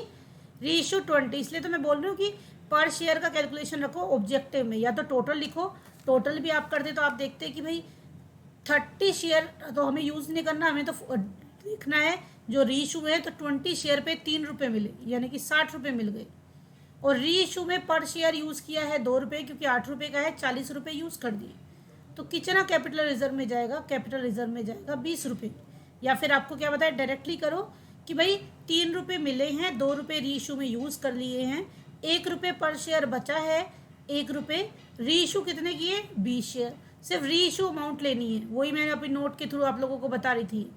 [SPEAKER 1] रीइशू 20, इसलिए तो मैं बोल रही हूँ कि पर शेयर का कैलकुलेशन रखो ऑब्जेक्टिव में, या तो टोटल लिखो, टोटल भी आप करते तो आप देखते हैं कि भाई 30 शेयर तो हमें यूज़ नहीं करना, हमें तो देखना है जो रीइशू है, तो 20 शेयर पे 3 रुपये मिले, यानी कि 60 रुपये मिल गए। और रीइशू में पर शेयर यूज़ किया है 2 रुपये, क्योंकि 8 रुपये का है, 40 रुपये यूज़ कर दिए, तो कितना कैपिटल रिजर्व में जाएगा, कैपिटल रिजर्व में जाएगा 20 रुपये। या फिर आपको क्या बताया, डायरेक्टली करो कि भाई 3 रुपये मिले हैं, 2 रुपये रीइशू में यूज़ कर लिए हैं, 1 रुपये पर शेयर बचा है, 1 रुपये रीइशू कितने किए, 20 शेयर। सिर्फ रीइशू अमाउंट लेनी है, वही मैंने अपने नोट के थ्रू आप लोगों को बता रही थी।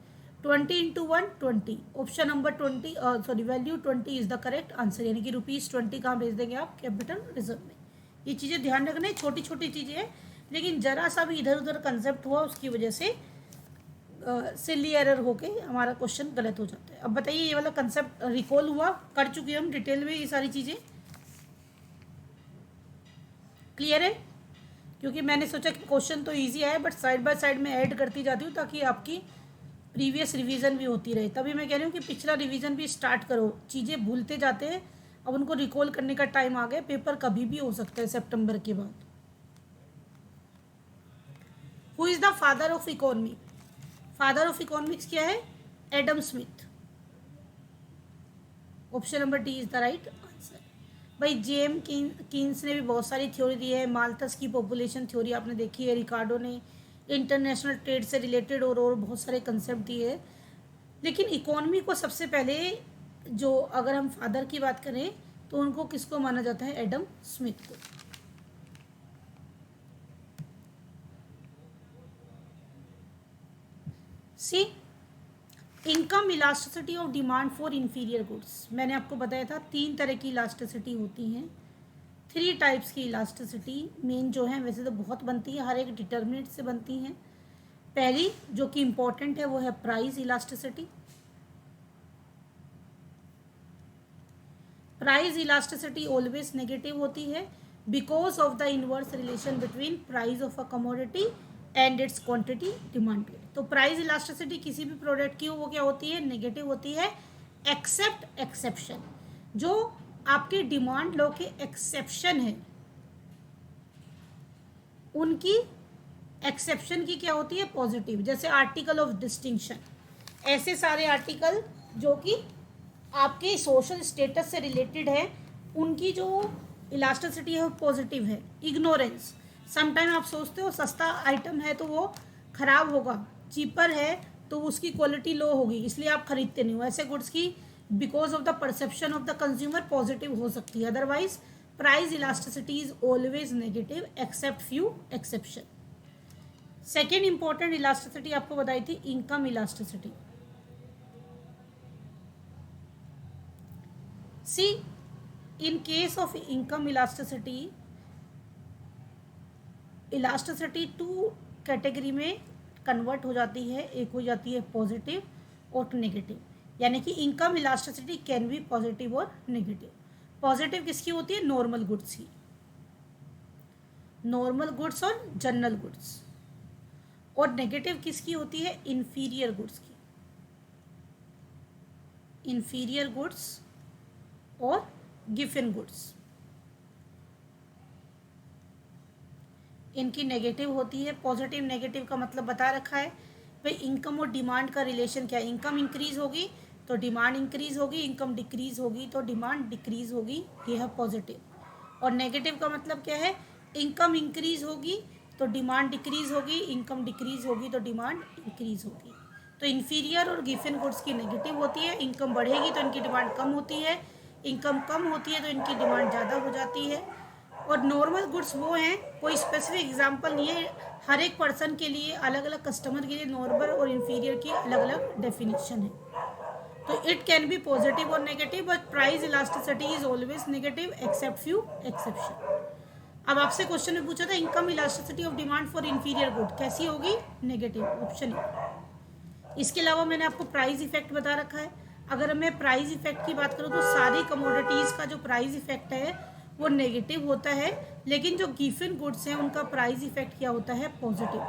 [SPEAKER 1] 20 into 1 20, option number 20 sorry value 20 is the correct answer, यानी कि ₹20 कहाँ भेज देंगे आप, कैपिटल रिजर्व में। ये चीज़ें ध्यान रखना, छोटी छोटी चीज़ें हैं, लेकिन जरा सा भी इधर उधर कंसेप्ट हुआ उसकी वजह से सिली एरर होके हमारा क्वेश्चन गलत हो जाता है। अब बताइए, ये वाला कंसेप्ट रिकॉल हुआ, कर चुके हम डिटेल में ये सारी चीज़ें, क्लियर है? क्योंकि मैंने सोचा कि क्वेश्चन तो इजी आया, बट साइड बाय साइड में ऐड करती जाती हूँ ताकि आपकी प्रीवियस रिवीजन भी होती रहे। तभी मैं कह रही हूँ कि पिछला रिवीजन भी स्टार्ट करो, चीज़ें भूलते जाते हैं, अब उनको रिकॉल करने का टाइम आ गया, पेपर कभी भी हो सकता है सितंबर के बाद। Who is the father of economy, father of economics क्या है, Adam Smith. Option number D is the right answer. भाई जेम कीन्स ने भी बहुत सारी थ्योरी दी है, माल्थस की पॉपुलेशन थ्योरी आपने देखी है, रिकार्डो ने इंटरनेशनल ट्रेड से रिलेटेड और बहुत सारे कंसेप्ट दिए हैं। लेकिन इकोनॉमी को सबसे पहले, जो अगर हम फादर की बात करें तो उनको किसको माना जाता है, एडम स्मिथ को। See, income elasticity of demand for inferior goods, मैंने आपको बताया था 3 तरह की इलास्टिसिटी होती हैं, 3 टाइप्स की इलास्टिसिटी मेन जो है, वैसे तो बहुत बनती है, हर एक डिटर्मिनेंट से बनती हैं। पहली जो कि इम्पोर्टेंट है वो है price elasticity. Price elasticity always negative होती है because of the inverse relation between price of a commodity and it's quantity demanded. तो प्राइस इलास्टिसिटी किसी भी प्रोडक्ट की हो वो क्या होती है, नेगेटिव होती है, एक्सेप्ट एक्सेप्शन, जो आपके डिमांड लॉ के एक्सेप्शन है उनकी एक्सेप्शन की क्या होती है? पॉजिटिव। जैसे आर्टिकल ऑफ डिस्टिंक्शन, ऐसे सारे आर्टिकल जो कि आपके सोशल स्टेटस से रिलेटेड है, उनकी जो इलास्टिसिटी है वो पॉजिटिव है। इग्नोरेंस, समटाइम आप सोचते हो सस्ता आइटम है तो वो खराब होगा, चीपर है तो उसकी क्वालिटी लो होगी इसलिए आप खरीदते नहीं हो, ऐसे गुड्स की because of the perception of the consumer positive हो सकती है। Otherwise price elasticity is always negative except few exception. Second important elasticity आपको बताई थी income elasticity. See in case of income elasticity, elasticity two category में convert हो जाती है, एक हो जाती है पॉजिटिव और नेगेटिव, यानी कि income elasticity can be positive और नेगेटिव। पॉजिटिव किसकी होती है? नॉर्मल गुड्स की, नॉर्मल गुड्स और जनरल गुड्स। और नेगेटिव किसकी होती है? इंफीरियर गुड्स की, इंफीरियर गुड्स और गिवन गुड्स, इनकी नेगेटिव होती है। पॉजिटिव नेगेटिव का मतलब बता रखा है भाई, इनकम और डिमांड का रिलेशन क्या है? इनकम इंक्रीज होगी तो डिमांड इंक्रीज होगी, इनकम डिक्रीज होगी तो डिमांड डिक्रीज होगी, ये है पॉजिटिव। और नेगेटिव का मतलब क्या है? इनकम इंक्रीज होगी तो डिमांड डिक्रीज होगी, इनकम डिक्रीज होगी तो डिमांड इंक्रीज होगी। तो इंफीरियर और गिवन गुड्स की नेगेटिव होती है, इनकम बढ़ेगी तो इनकी डिमांड कम होती है, इनकम कम होती है तो इनकी डिमांड ज़्यादा हो जाती है। और नॉर्मल गुड्स वो हैं, कोई स्पेसिफिक एग्जांपल नहीं है, हर एक पर्सन के लिए, अलग अलग कस्टमर के लिए नॉर्मल और इंफीरियर की अलग अलग डेफिनेशन है। तो इट कैन बी पॉजिटिव और negative, but price elasticity is always negative except few exception. अब आपसे क्वेश्चन में पूछा था income elasticity of demand for inferior good कैसी होगी? Negative, option A. इसके अलावा मैंने आपको प्राइस इफेक्ट बता रखा है। अगर मैं प्राइस इफेक्ट की बात करूँ तो सारी कमोडिटीज़ का जो प्राइस इफेक्ट है वो नेगेटिव होता है, लेकिन जो गिवन गुड्स हैं उनका प्राइस इफेक्ट क्या होता है? पॉजिटिव।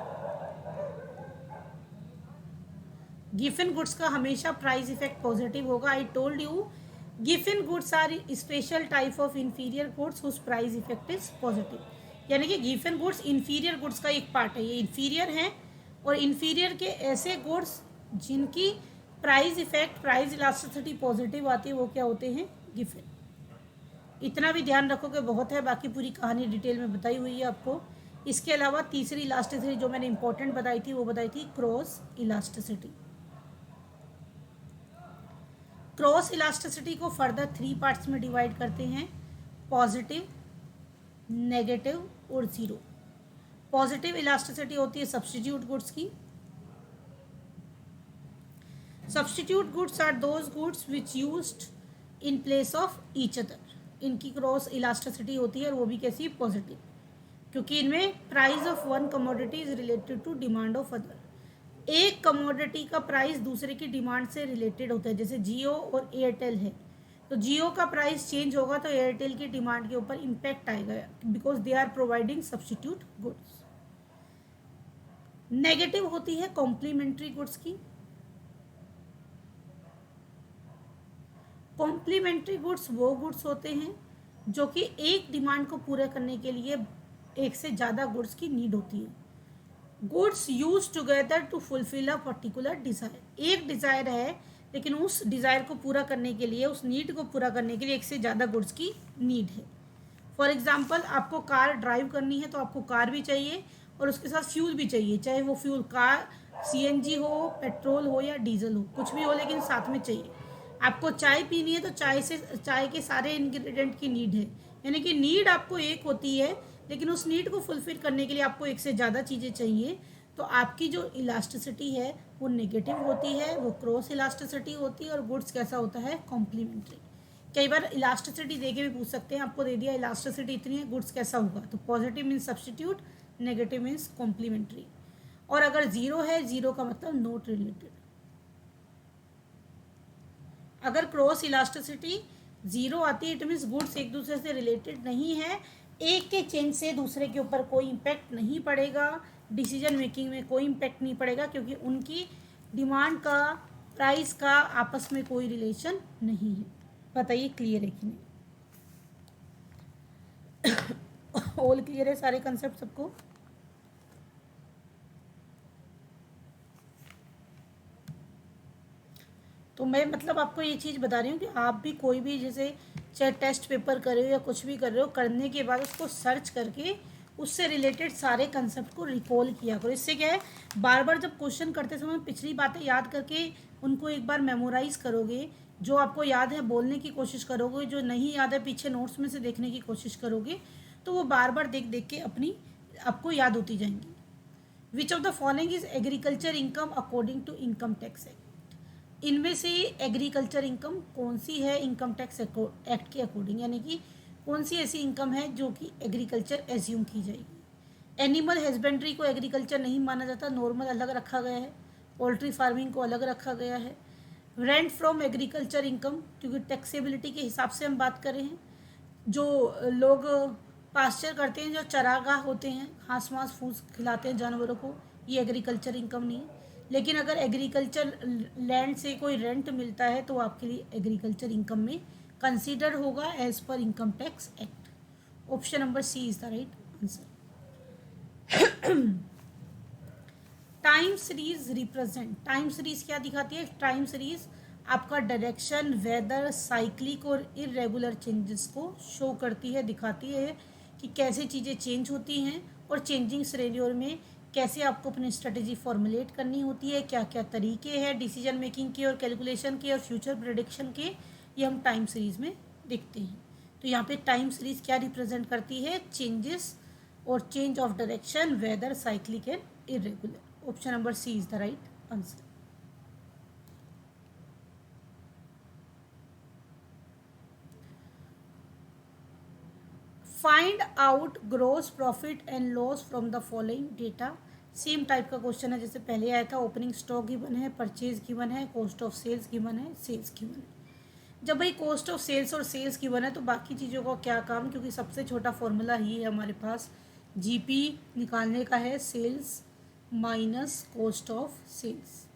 [SPEAKER 1] गिवन गुड्स का हमेशा प्राइस इफेक्ट पॉजिटिव होगा। I told you given goods are special type of inferior goods whose price effect is positive, यानी कि गिवन गुड्स इंफीरियर गुड्स का एक पार्ट है, ये इंफीरियर हैं। और इंफीरियर के ऐसे गुड्स जिनकी price effect, price elasticity positive आती है, वो क्या होते हैं? गिवन। इतना भी ध्यान रखोगे बहुत है, बाकी पूरी कहानी डिटेल में बताई हुई है आपको। इसके अलावा तीसरी इलास्टिसिटी जो मैंने इंपॉर्टेंट बताई थी वो बताई थी क्रॉस इलास्टिसिटी। क्रॉस इलास्टिसिटी को फर्दर 3 पार्ट्स में डिवाइड करते हैं, पॉजिटिव, नेगेटिव और जीरो। पॉजिटिव इलास्टिसिटी होती है सब्स्टिट्यूट गुड्स की। Substitute goods are those goods which used in place of each other, इनकी क्रॉस इलास्टिसिटी होती है और वो भी कैसी? पॉजिटिव, क्योंकि इनमें price of one commodity is related to demand of other. एक कमोडिटी का प्राइस दूसरे की डिमांड से रिलेटेड होता है, जैसे जियो और एयरटेल है, तो जियो का प्राइस चेंज होगा तो एयरटेल की डिमांड के ऊपर इम्पैक्ट आएगा, because they are providing substitute goods. Negative होती है कॉम्प्लीमेंट्री गुड्स की। कॉम्प्लीमेंट्री गुड्स वो गुड्स होते हैं जो कि एक डिमांड को पूरा करने के लिए एक से ज़्यादा गुड्स की नीड होती है। Goods use together to fulfil a particular desire, एक डिज़ायर है लेकिन उस डिज़ायर को पूरा करने के लिए, उस नीड को पूरा करने के लिए एक से ज़्यादा गुड्स की नीड है। फॉर एग्जाम्पल, आपको कार ड्राइव करनी है तो आपको कार भी चाहिए और उसके साथ फ्यूल भी चाहिए, चाहे वो फ्यूल कार सीएनजी हो, पेट्रोल हो या डीजल हो, कुछ भी हो लेकिन साथ में चाहिए। आपको चाय पीनी है तो चाय के सारे इंग्रेडिएंट की नीड है, यानी कि नीड आपको एक होती है लेकिन उस नीड को फुलफिल करने के लिए आपको एक से ज़्यादा चीज़ें चाहिए। तो आपकी जो इलास्टिसिटी है वो नेगेटिव होती है, वो क्रॉस इलास्टिसिटी होती है। और गुड्स कैसा होता है? कॉम्प्लीमेंट्री। कई बार इलास्टिसिटी दे के भी पूछ सकते हैं, आपको दे दिया इलास्टिसिटी इतनी है, गुड्स कैसा होगा? तो positive means substitute, negative means complementary. और अगर जीरो है, जीरो का मतलब नॉट रिलेटेड। अगर क्रॉस इलास्टिसिटी जीरो आती है इट मीन्स गुड्स एक दूसरे से रिलेटेड नहीं है, एक के चेंज से दूसरे के ऊपर कोई इम्पैक्ट नहीं पड़ेगा, डिसीजन मेकिंग में कोई इम्पैक्ट नहीं पड़ेगा, क्योंकि उनकी डिमांड का, प्राइस का आपस में कोई रिलेशन नहीं है। बताइए क्लियर है कि नहीं? ऑल क्लियर है सारे कंसेप्ट सबको? तो मैं मतलब आपको ये चीज़ बता रही हूँ कि आप भी कोई भी जैसे चाहे टेस्ट पेपर कर रहे हो या कुछ भी कर रहे हो, करने के बाद उसको सर्च करके उससे रिलेटेड सारे कंसेप्ट को रिकॉल किया करो। इससे क्या है, बार बार जब क्वेश्चन करते समय पिछली बातें याद करके उनको एक बार मेमोराइज करोगे, जो आपको याद है बोलने की कोशिश करोगे, जो नहीं याद है पीछे नोट्स में से देखने की कोशिश करोगे, तो वो बार बार देख देख के अपनी आपको याद होती जाएंगी। Which of the following is agriculture income according to income tax act. इनमें से एग्रीकल्चर इनकम कौन सी है इनकम टैक्स एक्ट के अकॉर्डिंग, यानी कि कौन सी ऐसी इनकम है जो कि एग्रीकल्चर एज्यूम की जाएगी। एनिमल हस्बेंड्री को एग्रीकल्चर नहीं माना जाता, नॉर्मल अलग रखा गया है। पोल्ट्री फार्मिंग को अलग रखा गया है। रेंट फ्रॉम एग्रीकल्चर इनकम, क्योंकि टैक्सेबिलिटी के हिसाब से हम बात कर रहे हैं। जो लोग पास्चर करते हैं, जो चरागाह होते हैं, घास वास फूस खिलाते हैं जानवरों को, ये एग्रीकल्चर इनकम नहीं है। लेकिन अगर एग्रीकल्चर लैंड से कोई रेंट मिलता है तो आपके लिए एग्रीकल्चर इनकम में कंसीडर होगा as per income tax act. Option number C is the right answer. Time series represent, time series क्या दिखाती है? टाइम सीरीज आपका डायरेक्शन, वेदर, साइक्लिक और इरेगुलर चेंजेस को शो करती है, दिखाती है कि कैसे चीज़ें चेंज होती हैं और चेंजिंग सिनेरियो में कैसे आपको अपनी स्ट्रेटेजी फॉर्मुलेट करनी होती है, क्या क्या तरीके हैं डिसीजन मेकिंग के और कैलकुलेशन के और फ्यूचर प्रेडिक्शन के, ये हम टाइम सीरीज में देखते हैं। तो यहाँ पे टाइम सीरीज क्या रिप्रेजेंट करती है? चेंजेस और change of direction, weather, cyclic and irregular. Option number C is the right answer. Find out gross profit and loss from the following data. Same type का क्वेश्चन है जैसे पहले आया था। ओपनिंग स्टॉक गिवन है, purchase given है, cost of sales given है, sales given है। जब भाई कॉस्ट ऑफ सेल्स और सेल्स गिवन है तो बाकी चीज़ों का क्या काम, क्योंकि सबसे छोटा फॉर्मूला ही है हमारे पास, जीपी निकालने का है, sales minus cost of sales.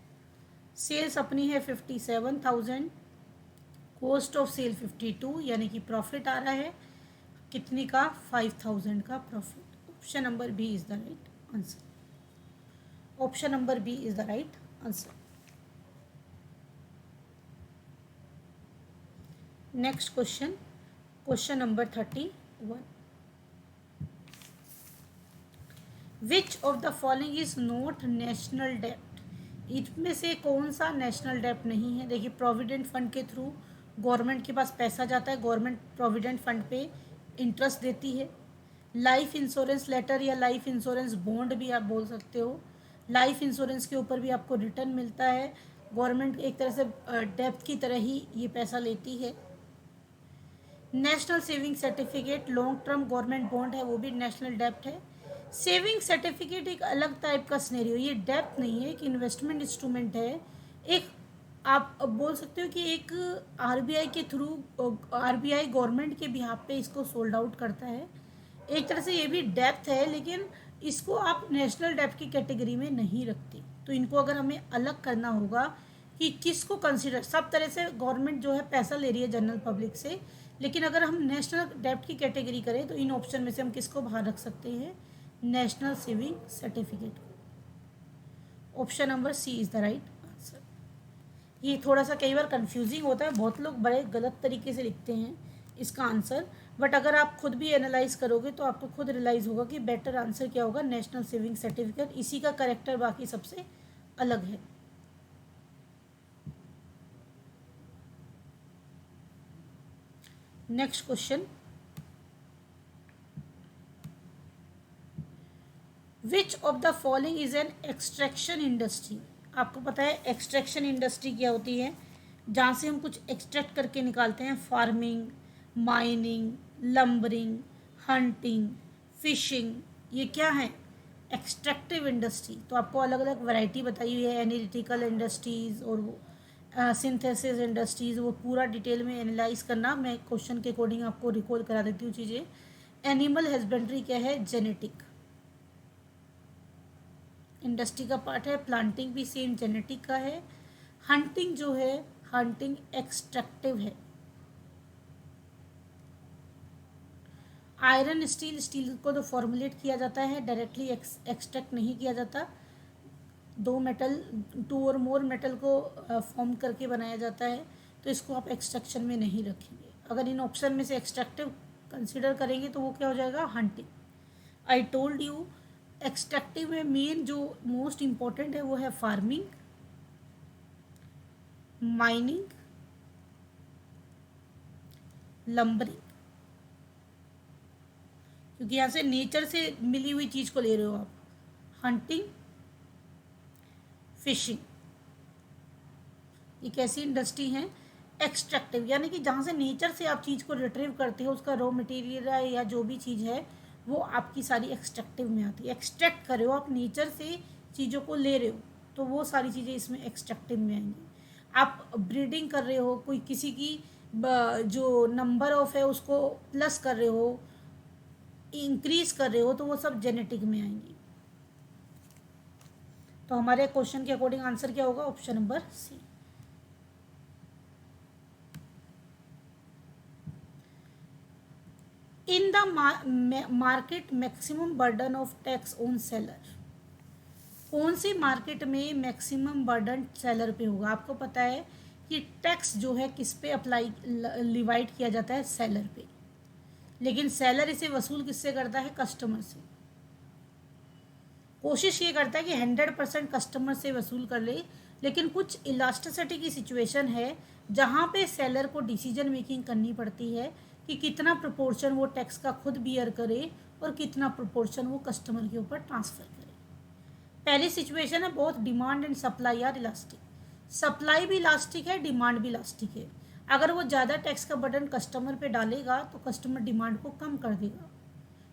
[SPEAKER 1] Sales अपनी है 57,000, कॉस्ट ऑफ सेल 52, यानी कि प्रॉफिट आ रहा है कितने का? 5,000 का profit. Option number B is the right answer. Option number B is the right answer. Next question, question number 31। Which of the following is not national डेप्ट। इनमें से कौन सा नेशनल डेप्ट नहीं है? देखिए, प्रोविडेंट फंड के थ्रू गवर्नमेंट के पास पैसा जाता है, गवर्नमेंट प्रोविडेंट फंड पे इंटरेस्ट देती है। लाइफ इंश्योरेंस लेटर या लाइफ इंश्योरेंस बॉन्ड भी आप बोल सकते हो। लाइफ इंश्योरेंस के ऊपर भी आपको रिटर्न मिलता है। गवर्नमेंट एक तरह से डेप्थ की तरह ही ये पैसा लेती है। National saving certificate long term government bond है, वो भी नेशनल डेप्ट है। सेविंग सर्टिफिकेट एक अलग टाइप का स्नेरियो, ये डेप्थ नहीं है, एक इन्वेस्टमेंट इंस्ट्रूमेंट है। एक आप बोल सकते हो कि एक आरबीआई के थ्रू, आरबीआई गवर्नमेंट के बिहाफ पे इसको सोल्ड आउट करता है। एक तरह से ये भी डेप्थ है, लेकिन इसको आप नेशनल डेप्थ की कैटेगरी में नहीं रखते। तो इनको अगर हमें अलग करना होगा कि किसको कंसिडर, सब तरह से गवर्नमेंट जो है पैसा ले रही है जनरल पब्लिक से, लेकिन अगर हम नेशनल डेप्ट की कैटेगरी करें तो इन ऑप्शन में से हम किसको बाहर रख सकते हैं? नेशनल सेविंग सर्टिफिकेट को। Option number C is the right answer. ये थोड़ा सा कई बार कंफ्यूजिंग होता है, बहुत लोग बड़े गलत तरीके से लिखते हैं इसका आंसर, बट अगर आप खुद भी एनालाइज करोगे तो आपको खुद रियलाइज होगा कि बेटर आंसर क्या होगा, नेशनल सेविंग सर्टिफिकेट। इसी का करेक्टर बाकी सबसे अलग है। Next question, which of the following is an extraction industry. आपको पता है एक्सट्रैक्शन इंडस्ट्री क्या होती है? जहाँ से हम कुछ एक्सट्रैक्ट करके निकालते हैं। Farming, mining, lumbering, hunting, fishing, ये क्या है? Extractive industry. तो आपको अलग अलग वैरायटी बताई हुई है, एनालिटिकल इंडस्ट्रीज़ और वो सिंथेसिस इंडस्ट्रीज़, वो पूरा डिटेल में एनालाइज करना। मैं क्वेश्चन के अकॉर्डिंग आपको रिकॉल करा देती हूँ चीज़ें। एनिमल हस्बेंड्री क्या है? जेनेटिक इंडस्ट्री का पार्ट है। प्लांटिंग भी सेम जेनेटिक का है। हंटिंग जो है, हंटिंग एक्सट्रैक्टिव है। आयरन स्टील, स्टील को तो फॉर्मुलेट किया जाता है, डायरेक्टली एक्सट्रैक्ट नहीं किया जाता। दो मेटल, टू और मोर मेटल को फॉर्म करके बनाया जाता है, तो इसको आप एक्सट्रैक्शन में नहीं रखेंगे। अगर इन ऑप्शन में से एक्सट्रैक्टिव कंसिडर करेंगे तो वो क्या हो जाएगा, hunting. I told you extractive में मेन जो मोस्ट इम्पॉर्टेंट है वो है फार्मिंग, माइनिंग, लंबरिंग, क्योंकि यहाँ से नेचर से मिली हुई चीज़ को ले रहे हो आप। हंटिंग, फिशिंग, एक ऐसी इंडस्ट्री है एक्सट्रैक्टिव, यानी कि जहाँ से नेचर से आप चीज़ को रिट्रीव करते हो, उसका रॉ मटेरियल है या जो भी चीज़ है वो आपकी सारी एक्सट्रैक्टिव में आती है। एक्सट्रैक्ट कर रहे हो आप, नेचर से चीज़ों को ले रहे हो, तो वो सारी चीज़ें इसमें एक्सट्रैक्टिव में आएंगी। आप ब्रीडिंग कर रहे हो, कोई किसी की जो नंबर ऑफ है उसको प्लस कर रहे हो, इंक्रीज कर रहे हो, तो वो सब जेनेटिक में आएंगी। तो हमारे क्वेश्चन के अकॉर्डिंग आंसर क्या होगा, option number C. In the market maximum burden of tax on seller, कौन सी मार्केट में मैक्सिमम बर्डन सेलर पे होगा। आपको पता है कि टैक्स जो है किस पे अप्लाई डिवाइड किया जाता है, सेलर पे, लेकिन सेलर इसे वसूल किससे करता है, कस्टमर से। कोशिश ये करता है कि 100% कस्टमर से वसूल कर ले, लेकिन कुछ इलास्टिसिटी की सिचुएशन है जहाँ पे सेलर को डिसीजन मेकिंग करनी पड़ती है कि कितना प्रोपोर्शन वो टैक्स का खुद बियर करे और कितना प्रोपोर्शन वो कस्टमर के ऊपर ट्रांसफ़र करे। पहली सिचुएशन है both demand and supply are elastic, supply भी इलास्टिक है, डिमांड भी इलास्टिक है। अगर वो ज़्यादा टैक्स का बर्डन कस्टमर पे डालेगा तो कस्टमर डिमांड को कम कर देगा,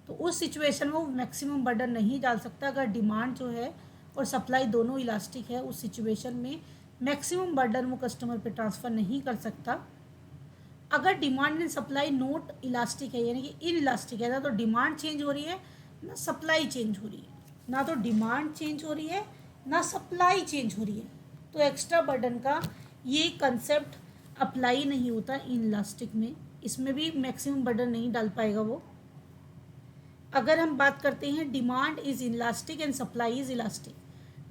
[SPEAKER 1] तो उस सिचुएशन में वो मैक्सिमम बर्डन नहीं डाल सकता। अगर डिमांड जो है और सप्लाई दोनों इलास्टिक है, उस सिचुएशन में मैक्सिमम बर्डन वो कस्टमर पे ट्रांसफ़र नहीं कर सकता। अगर demand and supply note elastic है, यानी कि इन इलास्टिक है, ना तो डिमांड चेंज हो रही है ना सप्लाई चेंज हो रही है, ना तो डिमांड चेंज हो रही है ना सप्लाई चेंज हो रही है, तो एक्स्ट्रा बर्डन का ये कंसेप्ट अप्लाई नहीं होता इन इलास्टिक में, इसमें भी मैक्सिमम बर्डन नहीं डाल पाएगा वो। अगर हम बात करते हैं demand is elastic and supply is elastic,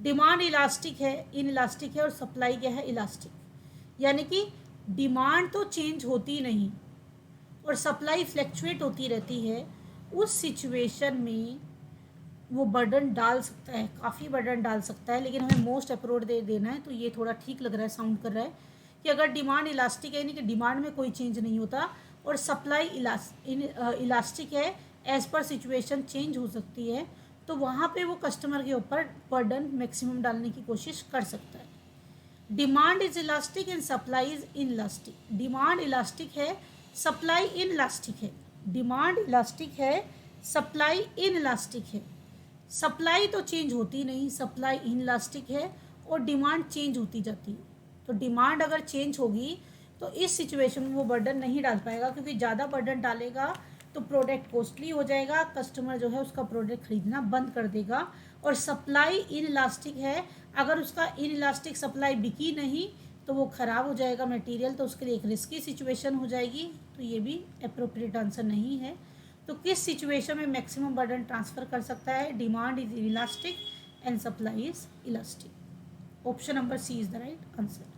[SPEAKER 1] demand elastic है, इन इलास्टिक है, और सप्लाई क्या है, इलास्टिक, यानी कि डिमांड तो चेंज होती नहीं और सप्लाई फ्लैक्चुएट होती रहती है। उस सिचुएशन में वो बर्डन डाल सकता है, काफ़ी बर्डन डाल सकता है, लेकिन हमें मोस्ट अप्रोच देना है, तो ये थोड़ा ठीक लग रहा है, साउंड कर रहा है कि अगर डिमांड इलास्टिक है, यानी कि डिमांड में कोई चेंज नहीं होता, और सप्लाई इलास्टिक है, एज पर सिचुएशन चेंज हो सकती है, तो वहाँ पे वो कस्टमर के ऊपर बर्डन मैक्सिमम डालने की कोशिश कर सकता है। Demand is elastic and supply is in elastic, demand elastic है, सप्लाई इन इलास्टिक है, डिमांड इलास्टिक है, सप्लाई इन इलास्टिक है, सप्लाई तो चेंज होती नहीं, सप्लाई इन इलास्टिक है, और डिमांड चेंज होती जाती है। तो डिमांड अगर चेंज होगी तो इस सिचुएशन में वो बर्डन नहीं डाल पाएगा, क्योंकि ज़्यादा बर्डन डालेगा तो प्रोडक्ट कॉस्टली हो जाएगा, कस्टमर जो है उसका प्रोडक्ट खरीदना बंद कर देगा। और सप्लाई इन इलास्टिक है, अगर उसका इन इलास्टिक सप्लाई बिकी नहीं तो वो ख़राब हो जाएगा मटेरियल, तो उसके लिए एक रिस्की सिचुएशन हो जाएगी, तो ये भी अप्रोप्रिएट आंसर नहीं है। तो किस सिचुएशन में मैक्सिमम बर्डन ट्रांसफ़र कर सकता है, demand is elastic and supply is elastic. Option number C is the right answer.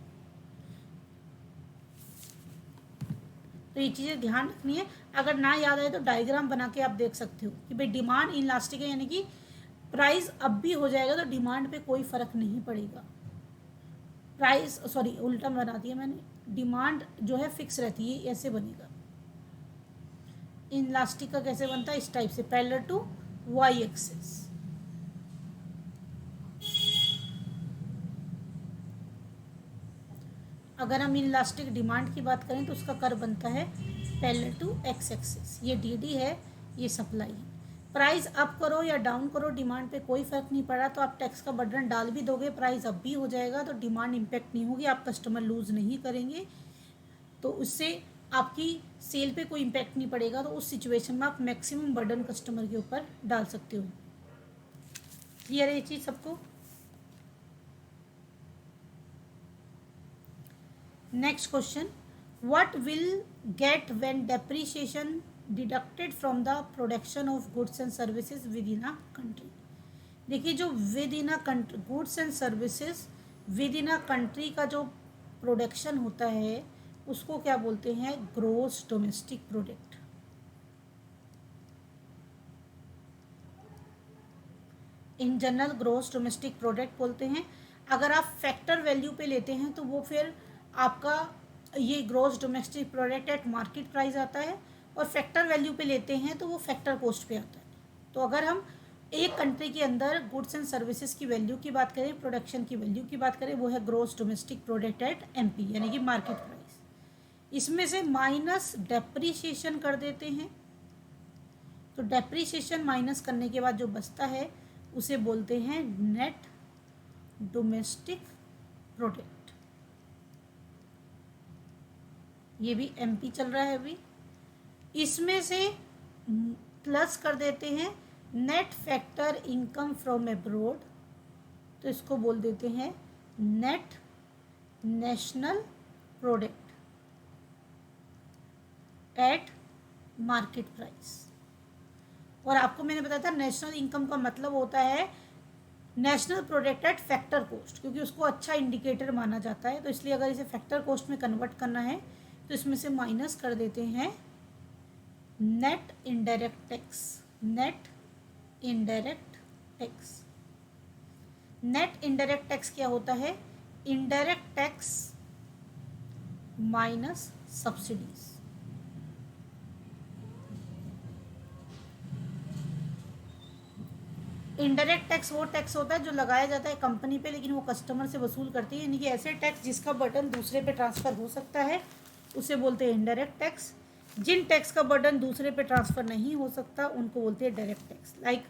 [SPEAKER 1] तो ये चीज़ें ध्यान रखनी है, अगर ना याद आए तो डायग्राम बना के आप देख सकते हो कि भाई डिमांड इलास्टिक है, यानी कि प्राइस अब भी हो जाएगा तो डिमांड पे कोई फ़र्क नहीं पड़ेगा। प्राइस सॉरी उल्टा बना दिया मैंने, डिमांड जो है फिक्स रहती है, ऐसे बनेगा। इलास्टिक का कैसे बनता है, इस टाइप से, पैरेलल टू वाई एक्सिस। अगर हम इलास्टिक डिमांड की बात करें तो उसका कर्व बनता है पैरेलल टू एक्स एक्सिस, ये डी डी है, ये सप्लाई है। प्राइस अप करो या डाउन करो, डिमांड पे कोई फ़र्क नहीं पड़ा, तो आप टैक्स का बर्डन डाल भी दोगे, प्राइस अप भी हो जाएगा, तो डिमांड इम्पेक्ट नहीं होगी, आप कस्टमर लूज़ नहीं करेंगे, तो उससे आपकी सेल पे कोई इम्पैक्ट नहीं पड़ेगा। तो उस सिचुएशन में आप मैक्सिमम बर्डन कस्टमर के ऊपर डाल सकते हो। क्लियर है ये चीज़ सबको। Next question, what will get when depreciation deducted from the production of goods and services within a country. देखिए जो within a country goods and services within a country का जो production होता है उसको क्या बोलते हैं, gross domestic product. In general gross domestic product बोलते हैं। अगर आप फैक्टर वैल्यू पे लेते हैं तो वो फिर आपका ये gross domestic product at market price आता है, और फैक्टर वैल्यू पे लेते हैं तो वो फैक्टर कॉस्ट पे आता है। तो अगर हम एक कंट्री के अंदर गुड्स एंड सर्विसेज की वैल्यू की बात करें, प्रोडक्शन की वैल्यू की बात करें, वो है gross domestic product at MP, यानी कि मार्केट प्राइस। इसमें से माइनस डेप्रीशिएशन कर देते हैं, तो डेप्रीशिएशन माइनस करने के बाद जो बचता है उसे बोलते हैं नेट डोमेस्टिक प्रोडक्ट। ये भी एमपी चल रहा है अभी। इसमें से प्लस कर देते हैं net factor income from abroad, तो इसको बोल देते हैं net national product at market price. और आपको मैंने बताया था नेशनल इनकम का मतलब होता है national product at factor cost, क्योंकि उसको अच्छा इंडिकेटर माना जाता है। तो इसलिए अगर इसे फैक्टर कॉस्ट में कन्वर्ट करना है तो इसमें से माइनस कर देते हैं net indirect tax. Net indirect tax, net indirect tax क्या होता है, indirect tax minus subsidies. Indirect tax वो टैक्स होता है जो लगाया जाता है कंपनी पे, लेकिन वो कस्टमर से वसूल करती है, यानी कि ऐसे टैक्स जिसका बर्डन दूसरे पे ट्रांसफ़र हो सकता है उसे बोलते हैं इनडायरेक्ट टैक्स। जिन टैक्स का बर्डन दूसरे पे ट्रांसफ़र नहीं हो सकता उनको बोलते हैं direct tax. Like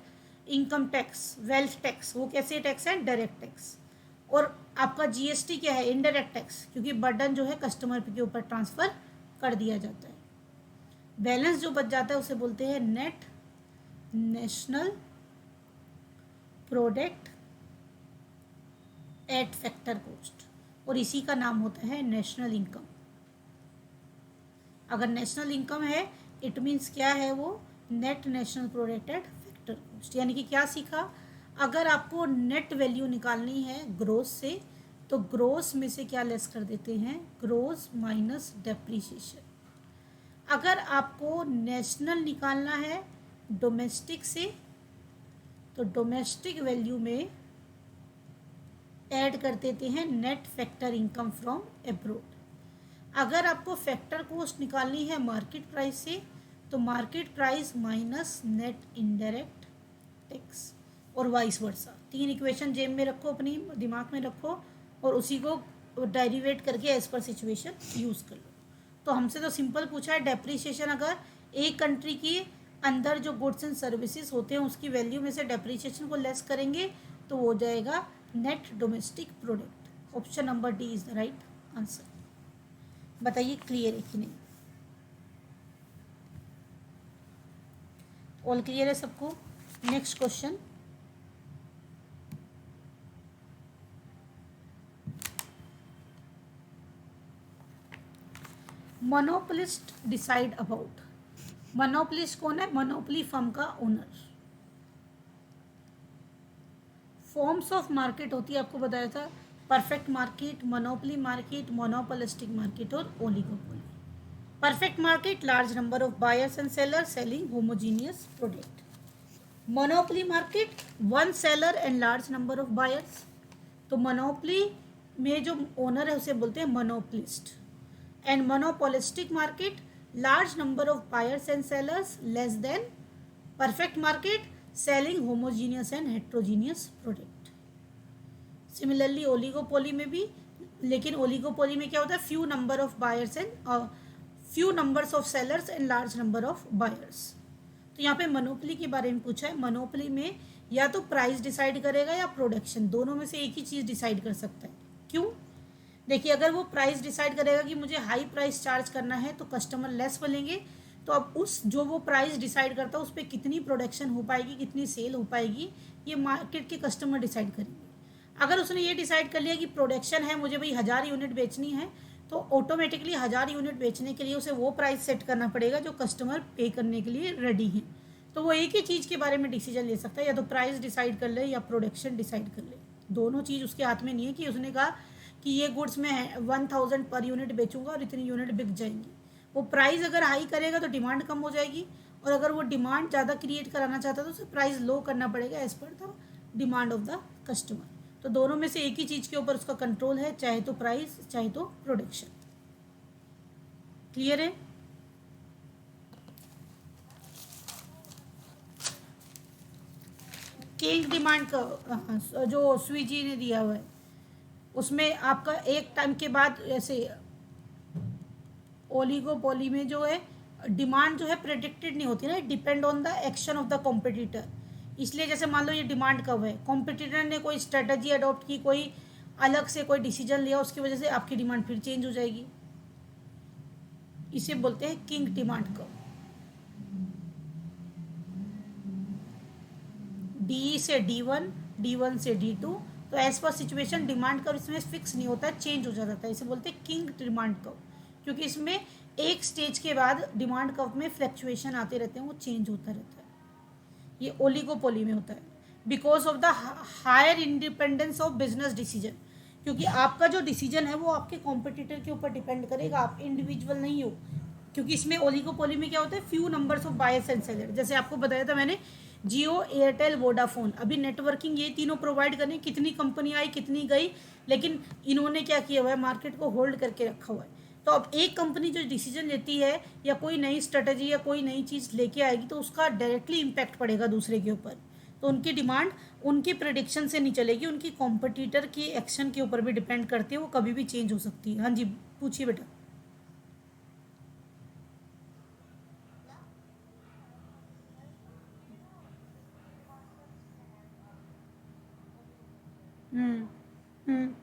[SPEAKER 1] income tax, wealth tax, वो कैसे टैक्स है, डायरेक्ट टैक्स। और आपका जीएसटी क्या है, इनडायरेक्ट टैक्स, क्योंकि बर्डन जो है कस्टमर के ऊपर ट्रांसफ़र कर दिया जाता है। बैलेंस जो बच जाता है उसे बोलते हैं net national product at factor cost, और इसी का नाम होता है नेशनल इनकम। अगर नेशनल इनकम है इट मीन्स क्या है, वो net national product at factor cost. यानी कि क्या सीखा, अगर आपको नेट वैल्यू निकालनी है ग्रोस से तो ग्रोस में से क्या लेस कर देते हैं, ग्रोस माइनस डेप्रीशिएशन। अगर आपको नेशनल निकालना है डोमेस्टिक से तो डोमेस्टिक वैल्यू में ऐड कर देते हैं net factor income from abroad. अगर आपको फैक्टर कॉस्ट निकालनी है मार्केट प्राइस से तो market price minus net indirect tax, और वाइस वर्सा। 3 इक्वेशन जेब में रखो, अपनी दिमाग में रखो, और उसी को डेरिवेट करके एज पर सिचुएशन यूज़ कर लो। तो हमसे तो सिंपल पूछा है डेप्रीशिएशन, अगर एक कंट्री की अंदर जो गुड्स एंड सर्विसेज होते हैं उसकी वैल्यू में से डेप्रीशिएशन को लेस करेंगे तो वो हो जाएगा net domestic product. Option number D is the right answer. बताइए क्लियर है कि नहीं, ऑल क्लियर है सबको। Next question, monopolist decide about. Monopolist कौन है, मोनोपोली फर्म का ओनर। फॉर्म्स ऑफ मार्केट होती है, आपको बताया था, perfect market, monopoly market, monopolistic market और oligopoly. Perfect market, large number of buyers and sellers selling homogeneous product. Monopoly market, one seller and large number of buyers. तो monopoly में जो owner है उसे बोलते हैं monopolist. And monopolistic market, large number of buyers and sellers less than perfect market, selling homogeneous and heterogeneous product. Similarly oligopoly में भी, लेकिन ओलिगोपोली में क्या होता है, few number of buyers and few numbers of sellers and large number of buyers. तो यहाँ पे मोनोपोली के बारे में पूछा है। मोनोपोली में या तो प्राइस डिसाइड करेगा या प्रोडक्शन, दोनों में से एक ही चीज़ डिसाइड कर सकता है। क्यों, देखिए अगर वो प्राइस डिसाइड करेगा कि मुझे हाई प्राइस चार्ज करना है तो कस्टमर लेस बोलेंगे, तो अब उस जो वो प्राइस डिसाइड करता है उस पर कितनी प्रोडक्शन हो पाएगी, कितनी सेल हो पाएगी, ये मार्केट के कस्टमर डिसाइड करेंगे। अगर उसने ये डिसाइड कर लिया कि प्रोडक्शन है, मुझे भाई 1000 यूनिट बेचनी है, तो ऑटोमेटिकली 1000 यूनिट बेचने के लिए उसे वो प्राइस सेट करना पड़ेगा जो कस्टमर पे करने के लिए रेडी हैं। तो वो एक ही चीज़ के बारे में डिसीजन ले सकता है, या तो प्राइस डिसाइड कर ले या प्रोडक्शन डिसाइड कर ले। दोनों चीज़ उसके हाथ में नहीं है कि उसने कहा कि ये गुड्स मैं 1000 पर यूनिट बेचूंगा और इतनी यूनिट बिक जाएंगी। वो प्राइस अगर हाई करेगा तो डिमांड कम हो जाएगी, और अगर वो डिमांड ज़्यादा क्रिएट कराना चाहता है तो उसे प्राइस लो करना पड़ेगा as per the demand of the customer. तो दोनों में से एक ही चीज़ के ऊपर उसका कंट्रोल है, चाहे तो प्राइस चाहे तो प्रोडक्शन। क्लियर है? किंग डिमांड का जो स्विगी ने दिया हुआ है उसमें आपका एक टाइम के बाद ऐसे ओलिगोपोली में जो है डिमांड जो है प्रेडिक्टेड नहीं होती ना, depend on the action of the competitor. इसलिए जैसे मान लो ये डिमांड कब है, कॉम्पिटिटर ने कोई स्ट्रेटजी अडॉप्ट की, कोई अलग से कोई डिसीजन लिया, उसकी वजह से आपकी डिमांड फिर चेंज हो जाएगी। इसे बोलते हैं किंग डिमांड कर्व। डी से D1, D1 से D2, तो as per situation demand curve इसमें फिक्स नहीं होता है, चेंज हो जाता है। इसे बोलते हैं किंग डिमांड कर्व, क्योंकि इसमें एक स्टेज के बाद डिमांड कर्व में फ्लक्चुएशन आते रहते हैं, वो चेंज होता रहता है। ये ओलिगोपोली में होता है because of the higher independence of business decision, क्योंकि आपका जो डिसीजन है वो आपके कॉम्पिटिटर के ऊपर डिपेंड करेगा, आप इंडिविजुअल नहीं हो। क्योंकि इसमें ओलिगोपोली में क्या होता है, few numbers of buyers and seller. जैसे आपको बताया था मैंने, जियो, एयरटेल, वोडाफोन, अभी नेटवर्किंग ये तीनों प्रोवाइड करने, कितनी कंपनी आई कितनी गई, लेकिन इन्होंने क्या किया हुआ है, मार्केट को होल्ड करके रखा हुआ है। तो अब एक कंपनी जो डिसीजन लेती है या कोई नई स्ट्रेटजी या कोई नई चीज़ लेके आएगी तो उसका डायरेक्टली इम्पैक्ट पड़ेगा दूसरे के ऊपर। तो उनकी डिमांड उनकी प्रेडिक्शन से नहीं चलेगी, उनकी कॉम्पिटिटर की एक्शन के ऊपर भी डिपेंड करती है, वो कभी भी चेंज हो सकती है। हाँ जी, पूछिए बेटा। हम्म हम्म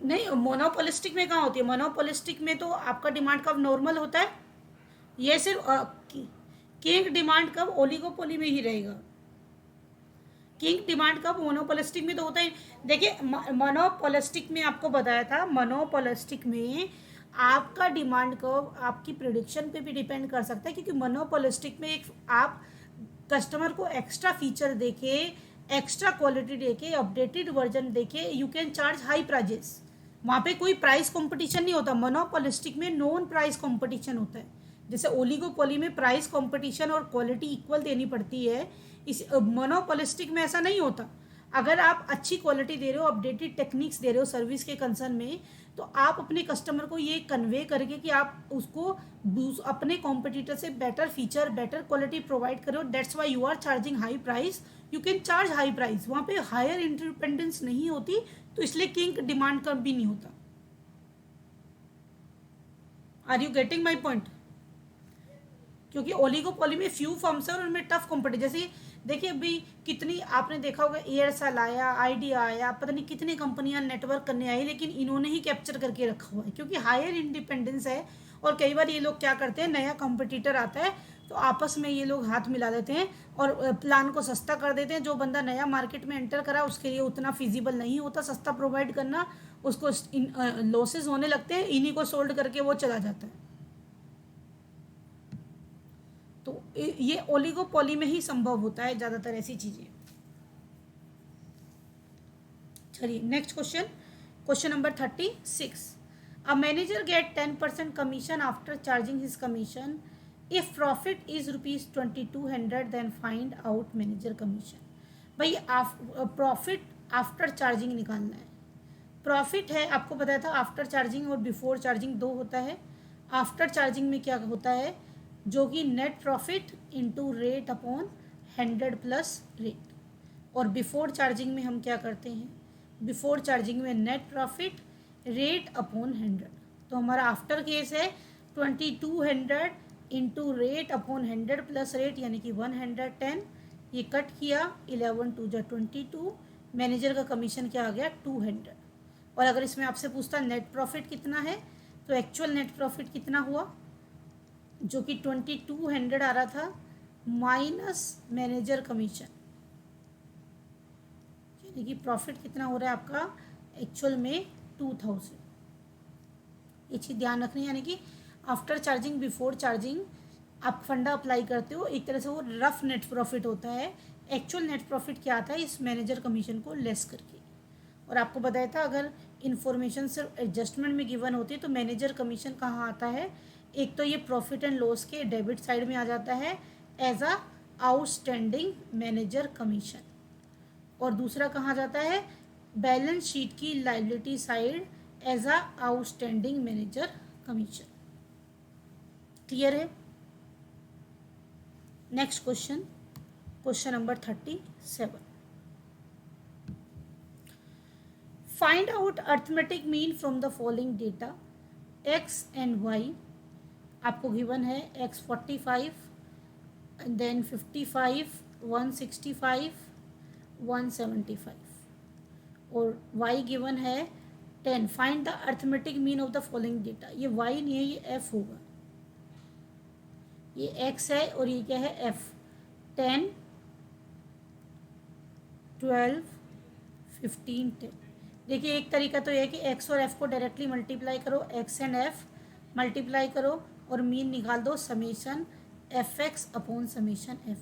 [SPEAKER 1] नहीं, मोनोपोलिस्टिक में कहाँ होती है, मोनोपोलिस्टिक में तो आपका डिमांड कब नॉर्मल होता है, ये सिर्फ किंग डिमांड कब ओलिगोपोली में ही रहेगा। किंग डिमांड कब मोनोपोलिस्टिक में तो होता है। देखिए मोनोपोलिस्टिक में आपको बताया था, मोनोपोलिस्टिक में आपका डिमांड कब आपकी प्रिडिक्शन पे भी डिपेंड कर सकता है, क्योंकि मोनोपोलिस्टिक में एक आप कस्टमर को एक्स्ट्रा फीचर देके, एक्स्ट्रा क्वालिटी देके, अपडेटेड वर्जन देके you can charge high prices. वहाँ पे कोई प्राइस कंपटीशन नहीं होता, मोनोपोलिस्टिक में नॉन प्राइस कंपटीशन होता है। जैसे ओलिगोपोली में प्राइस कंपटीशन और क्वालिटी इक्वल देनी पड़ती है, इस मोनोपोलिस्टिक में ऐसा नहीं होता। अगर आप अच्छी क्वालिटी दे रहे हो, अपडेटेड टेक्निक्स दे रहे हो सर्विस के कंसर्न में, तो आप अपने कस्टमर को ये कन्वे करके कि आप उसको अपने कॉम्पिटिटर से better feature, better quality provide करो, that's why you are charging high price, you can charge high price. वहाँ पे हायर इंडिपेंडेंस नहीं होती, तो इसलिए किंग डिमांड का भी नहीं होता। Are you getting my point? क्योंकि ओलिगोपोली में फ्यू फर्म्स है और उनमें टफ कॉम्पिटिशन। जैसे देखिए अभी कितनी आपने देखा होगा, एयरसेल आया, आइडिया आया, पता नहीं कितनी कंपनियां नेटवर्क करने आई, लेकिन इन्होंने ही कैप्चर करके रखा हुआ है क्योंकि हायर इंडिपेंडेंस है। और कई बार ये लोग क्या करते हैं, नया कंपटीटर आता है तो आपस में ये लोग हाथ मिला देते हैं और प्लान को सस्ता कर देते हैं। जो बंदा नया मार्केट में एंटर करा उसके लिए उतना फिजिबल नहीं होता सस्ता प्रोवाइड करना, उसको लॉसेज होने लगते हैं, इन्हीं को सोल्ड करके वो चला जाता है। तो ये ओलिगोपोली में ही संभव होता है ज़्यादातर ऐसी चीज़ें। चलिए next question, question number 36। A manager get 10% commission after charging his commission, if profit is ₹2200 then find out manager commission. भाई प्रॉफिट आफ्टर चार्जिंग निकालना है। प्रॉफिट है, आपको बताया था आफ्टर चार्जिंग और बिफोर चार्जिंग दो होता है। आफ्टर चार्जिंग में क्या होता है, जो कि net profit into rate upon 100 plus rate. और बिफोर चार्जिंग में हम क्या करते हैं, बिफोर चार्जिंग में नेट प्रॉफिट रेट अपॉन 100। तो हमारा आफ्टर केस है 2200 into rate upon 100 plus rate, यानी कि 110। ये कट किया, 11 टू जा 22, मैनेजर का कमीशन क्या आ गया 200। और अगर इसमें आपसे पूछता नेट प्रॉफिट कितना है, तो एक्चुअल नेट प्रॉफिट कितना हुआ, जो कि 2200 आ रहा था माइनस मैनेजर कमीशन, यानी कि प्रॉफिट कितना हो रहा है आपका एक्चुअल में 2000। ये चीज़ ध्यान रखनी है, यानी कि आफ्टर चार्जिंग बिफोर चार्जिंग आप फंडा अप्लाई करते हो, एक तरह से वो रफ नेट प्रॉफिट होता है। एक्चुअल नेट प्रॉफिट क्या आता है इस मैनेजर कमीशन को लेस करके। और आपको बताया था अगर इन्फॉर्मेशन सिर्फ एडजस्टमेंट में गिवन होती है तो मैनेजर कमीशन कहाँ आता है, एक तो ये प्रॉफिट एंड लॉस के डेबिट साइड में आ जाता है as a outstanding manager commission, और दूसरा कहाँ जाता है बैलेंस शीट की liability side as a outstanding manager commission. Clear है? Next question, question number 37। Find out arithmetic mean from the following data X and Y. आपको गिवन है X 45, then 55, 165, 175 और वाई गिवन है 10। Find the arithmetic mean of the following data. ये Y नहीं है, ये F होगा। ये एक्स है और ये क्या है एफ। 10, 12, 15, 10। देखिए एक तरीका तो यह है कि एक्स और एफ को डायरेक्टली मल्टीप्लाई करो, एक्स एंड एफ मल्टीप्लाई करो और मीन निकाल दो summation F x upon summation F.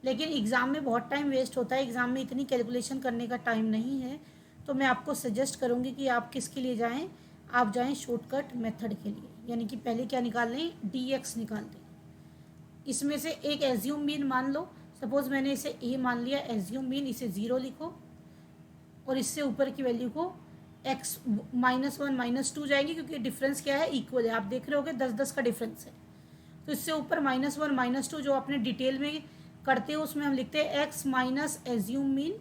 [SPEAKER 1] लेकिन एग्ज़ाम में बहुत टाइम वेस्ट होता है, एग्ज़ाम में इतनी कैलकुलेशन करने का टाइम नहीं है, तो मैं आपको सजेस्ट करूँगी कि आप किसके लिए जाएं, आप जाएं शॉर्टकट मेथड के लिए, यानी कि पहले क्या निकाल लें, डी एक्स निकाल लें। इसमें से एक एज्यूम मीन मान लो, सपोज मैंने इसे ए मान लिया, एज्यूम मीन इसे 0 लिखो और इससे ऊपर की वैल्यू को एक्स -1 -2 जाएगी, क्योंकि डिफरेंस क्या है इक्वल है। आप देख रहे होगे 10-10 का डिफरेंस है, तो इससे ऊपर -1 -2 जो आपने डिटेल में करते हो उसमें हम लिखते हैं x minus assume mean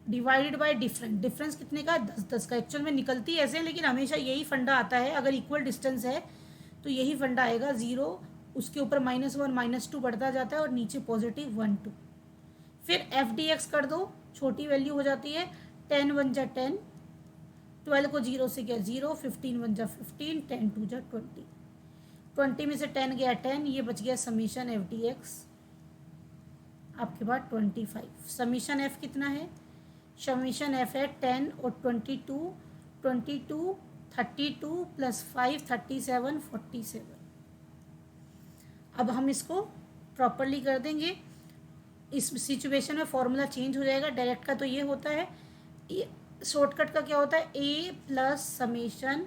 [SPEAKER 1] divided by difference. Difference कितने का है 10-10 का। एक्चुअल में निकलती ऐसे है लेकिन हमेशा यही फंडा आता है, अगर इक्वल डिस्टेंस है तो यही फंडा आएगा। 0 उसके ऊपर -1 -2 बढ़ता जाता है और नीचे पॉजिटिव 1 2। फिर एफ डी एक्स कर दो, छोटी वैल्यू हो जाती है 10 1 जा 10, 12 को 0 से गया 0, 15 1 जा 15, 10 2 जा 20, 20 में से 10 गया 10, ये बच गया समीशन एफ डी एक्स आपके पास 25। समीशन एफ कितना है, समीशन एफ है 10 और 22, 22 32 प्लस 5 37 47। अब हम इसको प्रॉपरली कर देंगे। इस सिचुएशन में फॉर्मूला चेंज हो जाएगा, डायरेक्ट का तो ये होता है, ये शॉर्टकट का क्या होता है A plus summation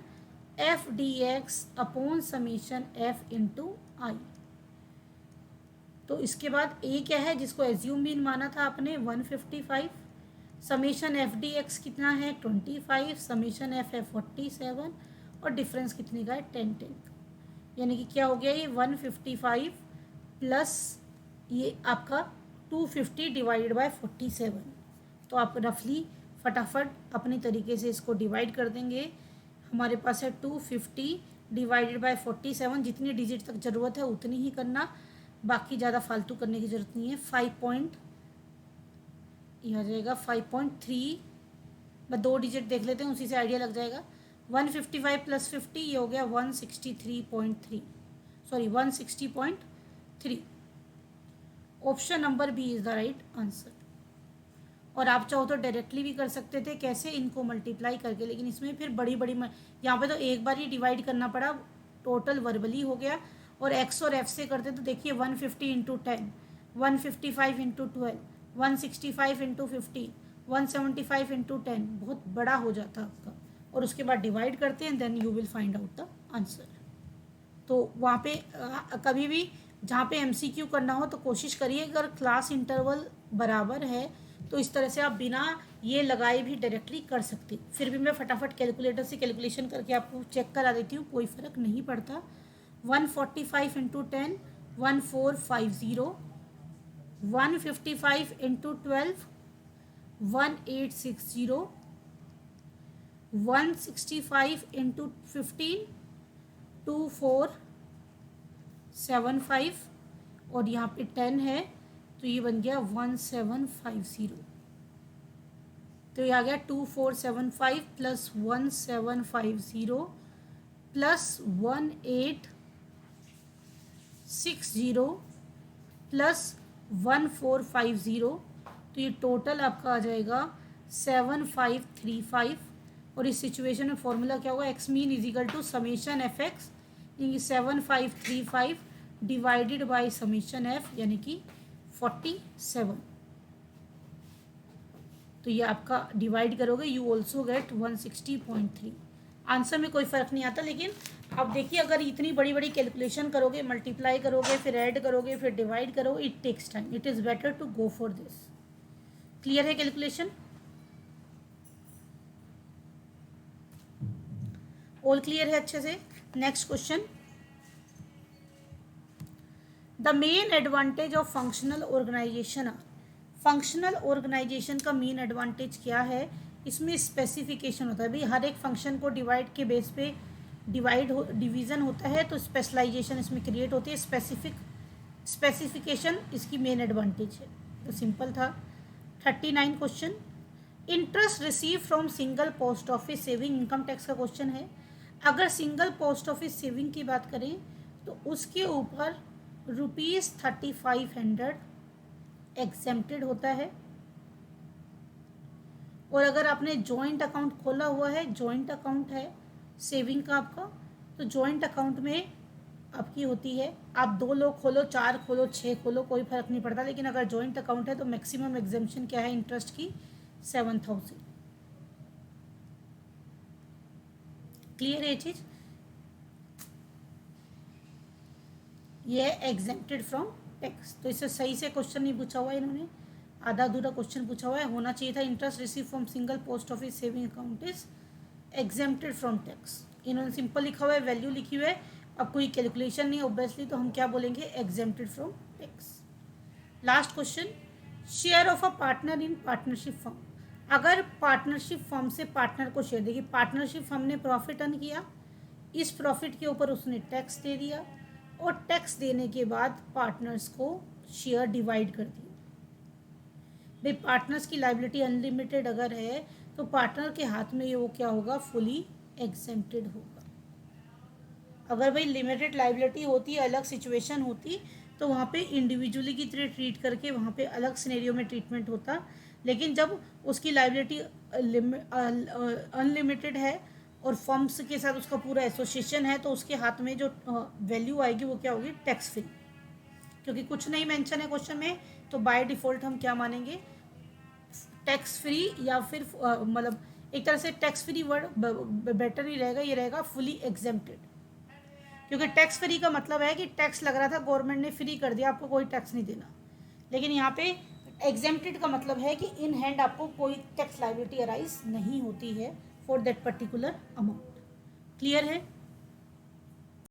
[SPEAKER 1] F D X upon summation F into I. तो इसके बाद ए क्या है जिसको एज्यूम मीन माना था आपने 155, समीशन एफ डी एक्स कितना है 25, समीशन एफ है 47 और डिफरेंस कितने का है 10 10। यानी कि क्या हो गया ये 155 प्लस ये आपका 250 डिवाइडेड बाय 47। तो आप रफली फटाफट अपने तरीके से इसको डिवाइड कर देंगे। हमारे पास है 250 डिवाइडेड बाय 47, जितनी डिजिट तक ज़रूरत है उतनी ही करना, बाकी ज़्यादा फालतू करने की ज़रूरत नहीं है। 5 यह आ जाएगा 5.3, बस 2 डिजिट देख लेते हैं उसी से आइडिया लग जाएगा। 155 प्लस 50 ये हो गया 163.3, sorry 160.3। Option number B is the right answer. और आप चाहो तो डायरेक्टली भी कर सकते थे, कैसे, इनको मल्टीप्लाई करके, लेकिन इसमें फिर बड़ी यहाँ पे तो एक बार ही डिवाइड करना पड़ा, टोटल वर्बली हो गया। और एक्स और एफ से करते तो देखिए 150 इंटू 10, 155 इंटू 12, 165 इंटू 15, 175 इंटू 10, बहुत बड़ा हो जाता आपका। और उसके बाद डिवाइड करते हैं, then you will find out the answer. तो वहाँ पे कभी भी जहाँ पे एमसीक्यू करना हो तो कोशिश करिए, अगर क्लास इंटरवल बराबर है तो इस तरह से आप बिना ये लगाए भी डायरेक्टली कर सकते। फिर भी मैं फटाफट कैलकुलेटर से कैलकुलेशन करके आपको चेक करा देती हूँ, कोई फ़र्क नहीं पड़ता। 145 इंटू 10 1450, 155 इंटू 12 1860, 165 इंटू 15 2475 और यहाँ पे 10 है तो ये बन गया 1750। तो ये आ गया 2475 प्लस 1750 प्लस 1860 प्लस 1450, तो ये टोटल आपका आ जाएगा 7535 और इस सिचुएशन में फॉर्मूला क्या होगा, X mean is equal to summation F X 7535 divided by summation F यानी कि 47। तो ये आपका डिवाइड करोगे यू ऑल्सो गेट 160.3। आंसर में कोई फ़र्क नहीं आता, लेकिन अब देखिए अगर इतनी बड़ी बड़ी कैलकुलेशन करोगे, मल्टीप्लाई करोगे, फिर ऐड करोगे, फिर डिवाइड करोगे, it takes time. It is better to go for this. Clear है कैलकुलेशन? ऑल क्लियर है अच्छे से? Next question, the main advantage of functional organisation. Functional organisation का मेन एडवांटेज क्या है, इसमें स्पेसिफिकेशन होता है। भाई हर एक फंक्शन को डिवाइड के बेस पे डिवीज़न होता है, तो स्पेशलाइजेशन इसमें क्रिएट होती है। स्पेसिफिकेशन इसकी मेन एडवांटेज है। तो सिंपल था। 39 question, interest receive from single post office saving. Income tax का क्वेश्चन है। अगर सिंगल पोस्ट ऑफिस सेविंग की बात करें तो उसके ऊपर ₹3500 एग्जेम्प्टेड होता है। और अगर आपने जॉइंट अकाउंट खोला हुआ है, जॉइंट अकाउंट है सेविंग का आपका, तो जॉइंट अकाउंट में आपकी होती है, आप 2 लोग खोलो, 4 खोलो, 6 खोलो, कोई फर्क नहीं पड़ता। लेकिन अगर जॉइंट अकाउंट है तो मैक्सिमम एग्जेम्पशन क्या है इंटरेस्ट की, 7000। क्लियर है ये चीज? ये एग्जेम्प्टेड फ्रॉम टैक्स। तो इससे सही से क्वेश्चन नहीं पूछा हुआ है इन्होंने, आधा अधूरा क्वेश्चन पूछा हुआ है। होना चाहिए था interest receive from single post office saving account is exempted from tax. इन्होंने सिंपल लिखा हुआ है, वैल्यू लिखी हुई है, अब कोई कैलकुलेशन नहीं, ऑब्वियसली तो हम क्या बोलेंगे, exempted from tax. Last question, share of a partner in partnership firm. अगर पार्टनरशिप फर्म से पार्टनर को शेयर देगी, पार्टनरशिप फर्म ने प्रॉफिट अर्न किया, इस प्रॉफिट के ऊपर उसने टैक्स दे दिया, और टैक्स देने के बाद पार्टनर्स को शेयर डिवाइड कर दिया। भाई पार्टनर्स की लाइबिलिटी अनलिमिटेड अगर है तो पार्टनर के हाथ में ये वो क्या होगा, फुली एग्जेम्प्टेड होगा। अगर भाई लिमिटेड लाइबिलिटी होती, अलग सिचुएशन होती, तो वहाँ पे इंडिविजुअली की तरह ट्रीट करके वहाँ पे अलग सिनेरियो में ट्रीटमेंट होता। लेकिन जब उसकी लाइबिलिटी अनलिमिटेड है और फर्म्स के साथ उसका पूरा एसोसिएशन है, तो उसके हाथ में जो वैल्यू आएगी वो क्या होगी, टैक्स फ्री। क्योंकि कुछ नहीं मेंशन है क्वेश्चन में, तो बाय डिफ़ॉल्ट हम क्या मानेंगे, टैक्स फ्री, या फिर मतलब एक तरह से टैक्स फ्री वर्ड बेटर नहीं रहेगा, ये रहेगा फुली एग्जेम्प्टेड। क्योंकि टैक्स फ्री का मतलब है कि टैक्स लग रहा था, गवर्नमेंट ने फ्री कर दिया, आपको कोई टैक्स नहीं देना। लेकिन यहाँ पे एग्जेम्प्टेड का मतलब है कि इन हैंड आपको कोई टैक्स लाइबिलिटी अराइज नहीं होती है for that particular amount. Clear है?